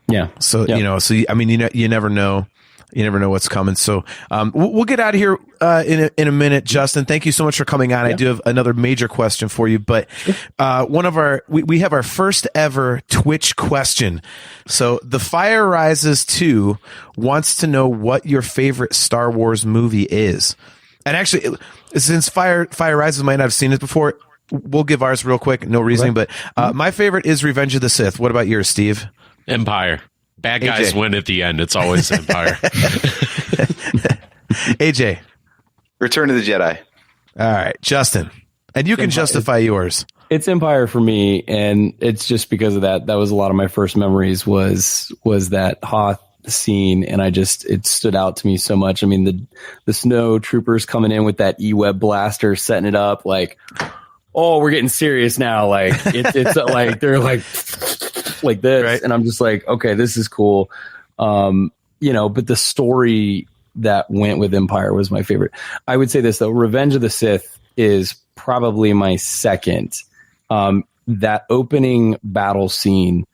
Yeah. So, I mean, you never know. You never know what's coming. So we'll get out of here in a minute. Justin, thank you so much for coming on. Yeah. I do have another major question for you, but we have our first ever Twitch question. So the Fire Rises 2 wants to know what your favorite Star Wars movie is. And actually, since Fire Rises might not have seen it before, we'll give ours real quick. No reasoning, but my favorite is Revenge of the Sith. What about yours, Steve? Empire. Bad guys win at the end. It's always Empire. AJ. Return of the Jedi. All right, Justin. And you can justify yours. It's Empire for me, and it's just because of that. That was a lot of my first memories was that Hoth scene, and it stood out to me so much. I mean, the snow troopers coming in with that E-Web blaster, setting it up, like, oh, we're getting serious now. Like, it's like they're like this, right? And I'm just like, okay, this is cool. But the story that went with Empire was my favorite. I would say this though, Revenge of the Sith is probably my second. That opening battle scene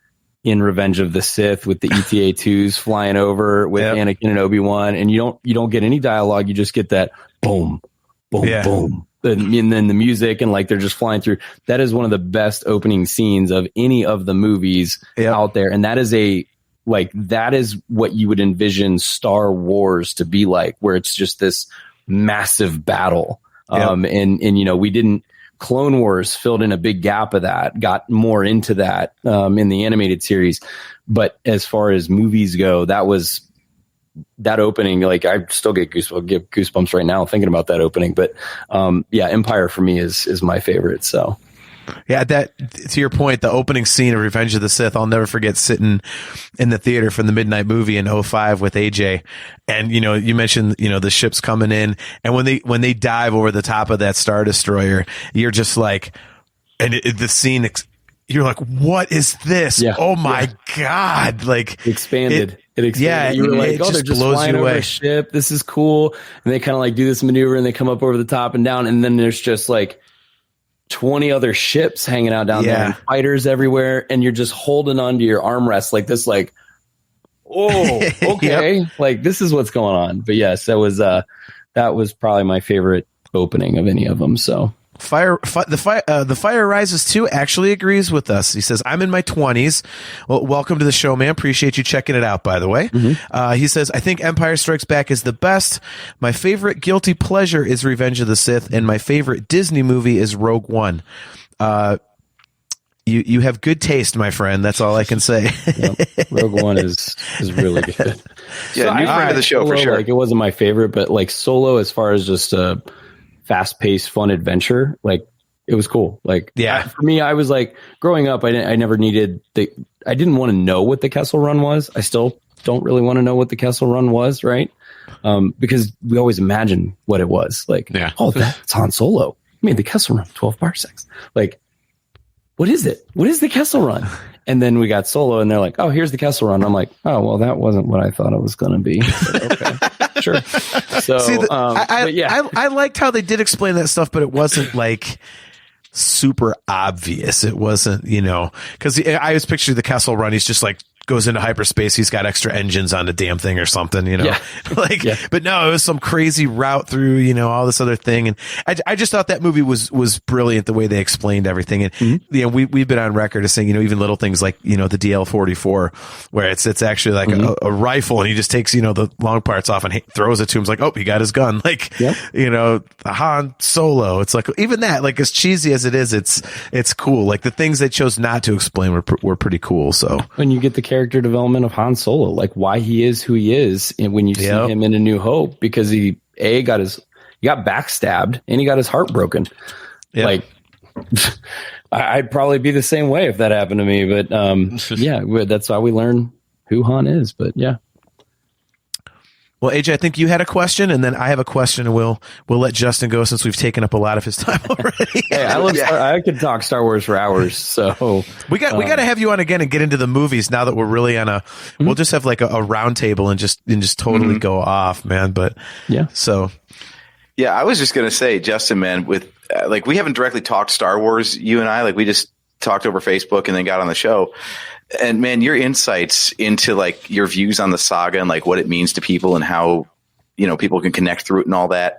in Revenge of the Sith with the ETA-2s flying over with Anakin and Obi-Wan, and you don't get any dialogue. You just get that boom, boom, boom. And then the music, and like they're just flying through. That is one of the best opening scenes of any of the movies out there. And that is that is what you would envision Star Wars to be like, where it's just this massive battle. And we didn't Clone Wars filled in a big gap of that, got more into that in the animated series. But as far as movies go, that opening, like I still get goosebumps right now thinking about that opening. But Empire for me is my favorite. So. Yeah, that to your point, the opening scene of Revenge of the Sith, I'll never forget sitting in the theater from the midnight movie in 2005 with AJ. And, you mentioned, the ships coming in, and when they dive over the top of that Star Destroyer, you're just like, and the scene, you're like, what is this? Yeah. Oh my God. Like it expanded. Yeah. You were like, they're just flying over a ship. This is cool. And they kind of like do this maneuver and they come up over the top and down. And then there's just like 20 other ships hanging out down there and fighters everywhere, and you're just holding onto your armrest like this, like, oh, okay. Yep. Like this is what's going on. But yes, that was probably my favorite opening of any of them. So the Fire Rises 2 actually agrees with us. He says, I'm in my 20s. Well, welcome to the show, man. Appreciate you checking it out, by the way. Mm-hmm. He says, I think Empire Strikes Back is the best. My favorite guilty pleasure is Revenge of the Sith, and my favorite Disney movie is Rogue One. You have good taste, my friend. That's all I can say. Rogue One is really good. Yeah, so new friend of the show Solo, for sure. Like, it wasn't my favorite, but like Solo, as far as just a fast-paced, fun adventure, like it was cool. Like, for me, I was like growing up, I never needed I didn't want to know what the Kessel Run was. I still don't really want to know what the Kessel Run was, right? Because we always imagine what it was. Like, that's Han Solo. I mean, the Kessel Run, 12 parsecs. Like, what is it? What is the Kessel Run? And then we got Solo, and they're like, oh, here's the Kessel Run. I'm like, oh, well, that wasn't what I thought it was going to be. Okay, sure. So, see, I liked how they did explain that stuff, but it wasn't like super obvious. It wasn't, because I was picturing the Kessel Run. He's just like goes into hyperspace. He's got extra engines on the damn thing or something, but no, it was some crazy route through, all this other thing. And I just thought that movie was brilliant the way they explained everything. And, we've been on record as saying, even little things like, the DL-44, where it's actually like a rifle, and he just takes, the long parts off and throws it to him. It's like, oh, he got his gun. Like, Han Solo. It's like, even that, like as cheesy as it is, it's cool. Like the things they chose not to explain were pretty cool. So when you get the character development of Han Solo, like why he is who he is, and when you see him in A New Hope, because he got backstabbed and he got his heart broken. Like I'd probably be the same way if that happened to me, but that's why we learn who Han is. But well, AJ, I think you had a question, and then I have a question, and we'll let Justin go since we've taken up a lot of his time already. Hey, I could talk Star Wars for hours, so we got to have you on again and get into the movies now that we're really on we'll just have like a round table and just totally go off, man. But I was just gonna say, Justin, man, with like we haven't directly talked Star Wars, you and I, like we just talked over Facebook and then got on the show. And man, your insights into like your views on the saga and like what it means to people and how, people can connect through it and all that.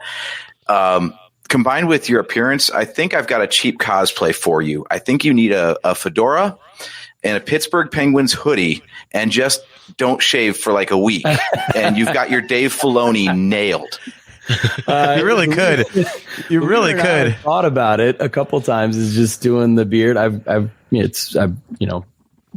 Combined with your appearance, I think I've got a cheap cosplay for you. I think you need a fedora and a Pittsburgh Penguins hoodie, and just don't shave for like a week. And you've got your Dave Filoni nailed. You really could. You really could. I've thought about it a couple times, is just doing the beard. I've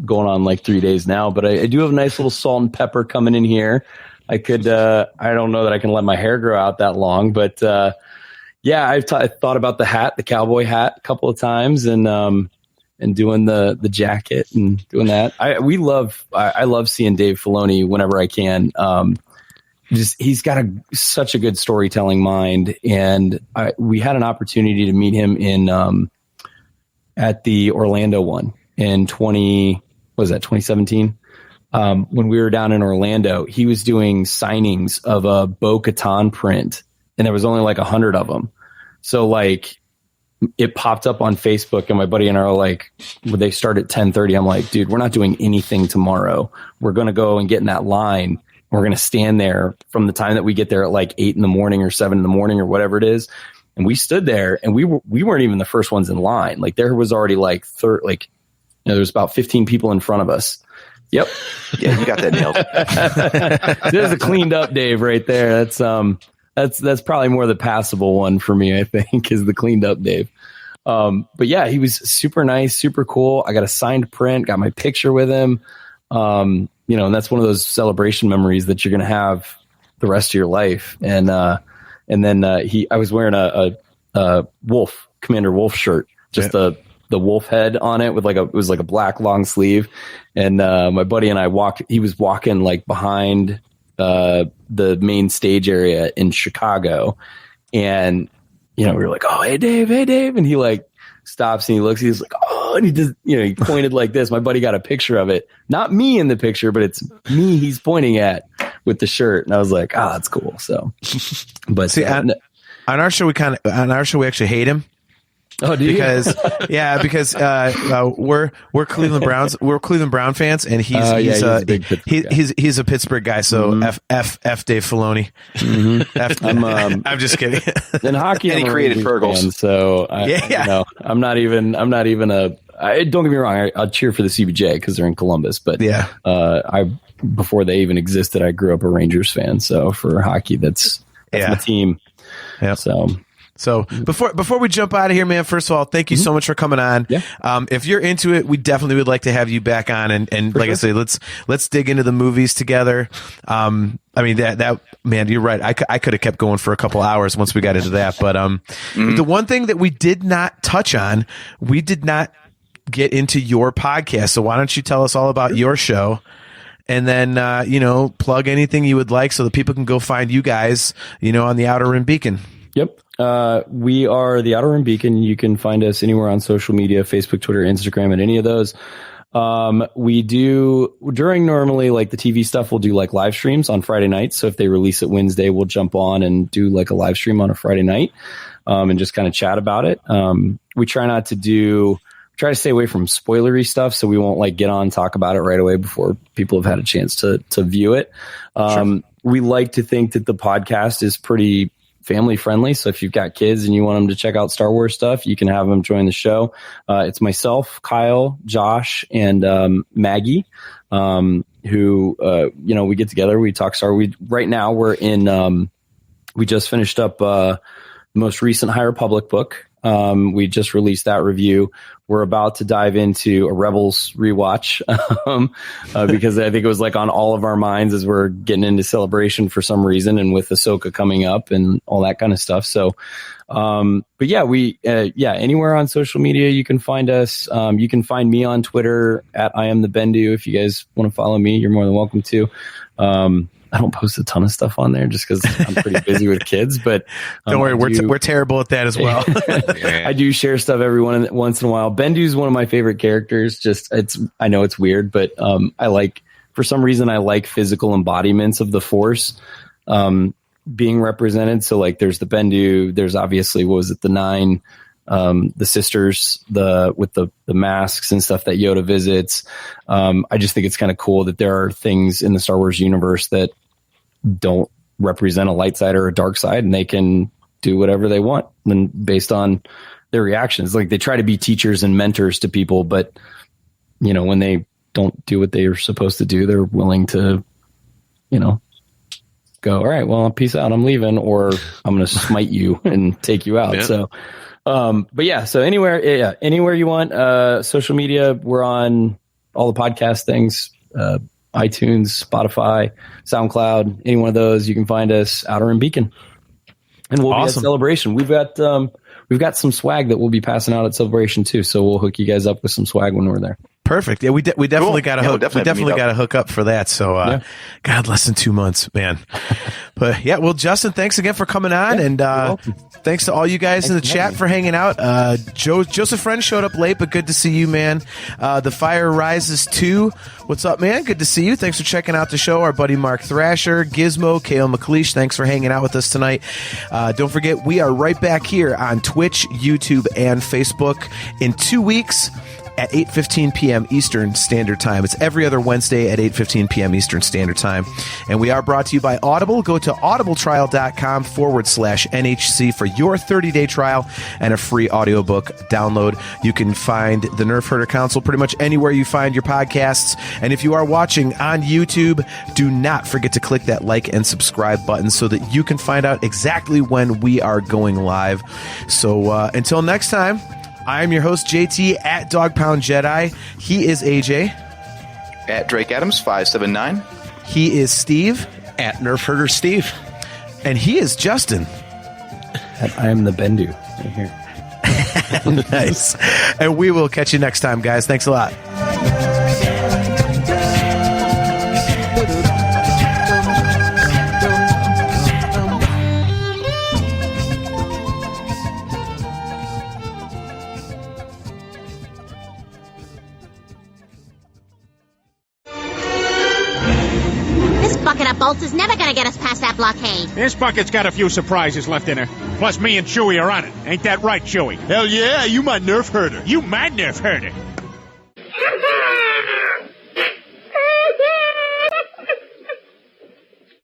going on like 3 days now, but I do have a nice little salt and pepper coming in here. I could, I don't know that I can let my hair grow out that long, but I've thought about the hat, the cowboy hat, a couple of times, and doing the jacket and doing that. I love seeing Dave Filoni whenever I can. He's got such a good storytelling mind, and we had an opportunity to meet him at the Orlando one in 2017? When we were down in Orlando, he was doing signings of a Bo-Katan print, and there was only like 100 of them. So like it popped up on Facebook, and my buddy and I are like, when they start at 10:30, I'm like, dude, we're not doing anything tomorrow. We're going to go and get in that line. We're going to stand there from the time that we get there at like 8 a.m. or 7 a.m. or whatever it is. And we stood there, and we weren't even the first ones in line. Like there was already like there's about 15 people in front of us. Yep. Yeah, you got that nailed. There's a cleaned up Dave right there. That's probably more the passable one for me, I think, is the cleaned up Dave. But yeah, he was super nice, super cool. I got a signed print, got my picture with him. And that's one of those celebration memories that you're going to have the rest of your life. And then I was wearing a Commander Wolf shirt, just the wolf head on it with it was like a black long sleeve. And my buddy and I he was walking like behind the main stage area in Chicago. And, we were like, oh, hey, Dave. And he like stops and he looks, he's like, oh, and he just, he pointed like this. My buddy got a picture of it. Not me in the picture, but it's me he's pointing at with the shirt. And I was like, that's cool. So, but see, on our show, we actually hate him. Oh, do you? Because we're Cleveland Browns. We're Cleveland Brown fans, and he's a Pittsburgh guy. So F Dave Filoni. Mm-hmm. I'm just kidding. In hockey, and he created Fergles. So I'm not even don't get me wrong. I'll cheer for the CBJ because they're in Columbus. But before they even existed, I grew up a Rangers fan. So for hockey, that's my team. Yep. So before we jump out of here, man, first of all, thank you so much for coming on. Yeah. If you're into it, we definitely would like to have you back on. And like I say, let's dig into the movies together. I mean, that man, you're right. I could have kept going for a couple hours once we got into that. But the one thing that we did not touch on, we did not get into your podcast. So why don't you tell us all about your show? And then, plug anything you would like so that people can go find you guys, on the Outer Rim Beacon. Yep. We are the Outer Rim Beacon. You can find us anywhere on social media, Facebook, Twitter, Instagram, and any of those. We do during normally like the TV stuff, we'll do like live streams on Friday nights. So if they release it Wednesday, we'll jump on and do like a live stream on a Friday night, and just kind of chat about it. We try to stay away from spoilery stuff. So we won't like get on, talk about it right away before people have had a chance to view it. Sure. We like to think that the podcast is pretty family friendly. So if you've got kids and you want them to check out Star Wars stuff, you can have them join the show. It's myself, Kyle, Josh, and Maggie, who, we get together, we talk Star Wars. Right now we're in, we just finished up the most recent High Republic book. We just released that review. We're about to dive into a Rebels rewatch because I think it was like on all of our minds as we're getting into Celebration for some reason, and with Ahsoka coming up and all that kind of stuff. So, but yeah, anywhere on social media you can find us. You can find me on Twitter at I am the Bendu. If you guys want to follow me, you're more than welcome to. I don't post a ton of stuff on there just because I'm pretty busy with kids, but don't worry, we're terrible at that as well. I do share stuff every once in a while. Bendu's one of my favorite characters. I know it's weird, but for some reason I like physical embodiments of the Force being represented. So like there's the Bendu, there's obviously, the 9, the sisters, with the masks and stuff that Yoda visits. I just think it's kind of cool that there are things in the Star Wars universe that don't represent a light side or a dark side, and they can do whatever they want and based on their reactions. Like they try to be teachers and mentors to people, but when they don't do what they are supposed to do, they're willing to, go, all right, well, peace out, I'm leaving, or I'm going to smite you and take you out. Yeah. So, but yeah, so anywhere you want, social media, we're on all the podcast things, iTunes, Spotify, SoundCloud, any one of those, you can find us, Outer Rim Beacon. And we'll be at Celebration. We've got some swag that we'll be passing out at Celebration too. So we'll hook you guys up with some swag when we're there. Perfect. Yeah, we definitely got to hook. We definitely got to hook up for that. So, God, less than 2 months, man. But yeah, well, Justin, thanks again for coming on, and thanks to all you guys in the chat for hanging out. Joseph Friend showed up late, but good to see you, man. The Fire Rises 2. What's up, man? Good to see you. Thanks for checking out the show. Our buddy Mark Thrasher, Gizmo, Kale McLeish. Thanks for hanging out with us tonight. Don't forget, we are right back here on Twitch, YouTube, and Facebook in 2 weeks at 8:15 p.m. Eastern Standard Time. It's every other Wednesday at 8:15 p.m. Eastern Standard Time. And we are brought to you by Audible. Go to audibletrial.com/NHC for your 30-day trial and a free audiobook download. You can find the Nerf Herder Council pretty much anywhere you find your podcasts. And if you are watching on YouTube, do not forget to click that like and subscribe button so that you can find out exactly when we are going live. So until next time, I am your host, JT, at Dog Pound Jedi. He is AJ. At Drake Adams 579. He is Steve. At Nerf Herder Steve. And he is Justin. I am the Bendu right here. Nice. And we will catch you next time, guys. Thanks a lot. This bucket of bolts is never gonna get us past that blockade. This bucket's got a few surprises left in her. Plus, me and Chewie are on it. Ain't that right, Chewie? Hell yeah, you my Nerf herder. You my Nerf herder.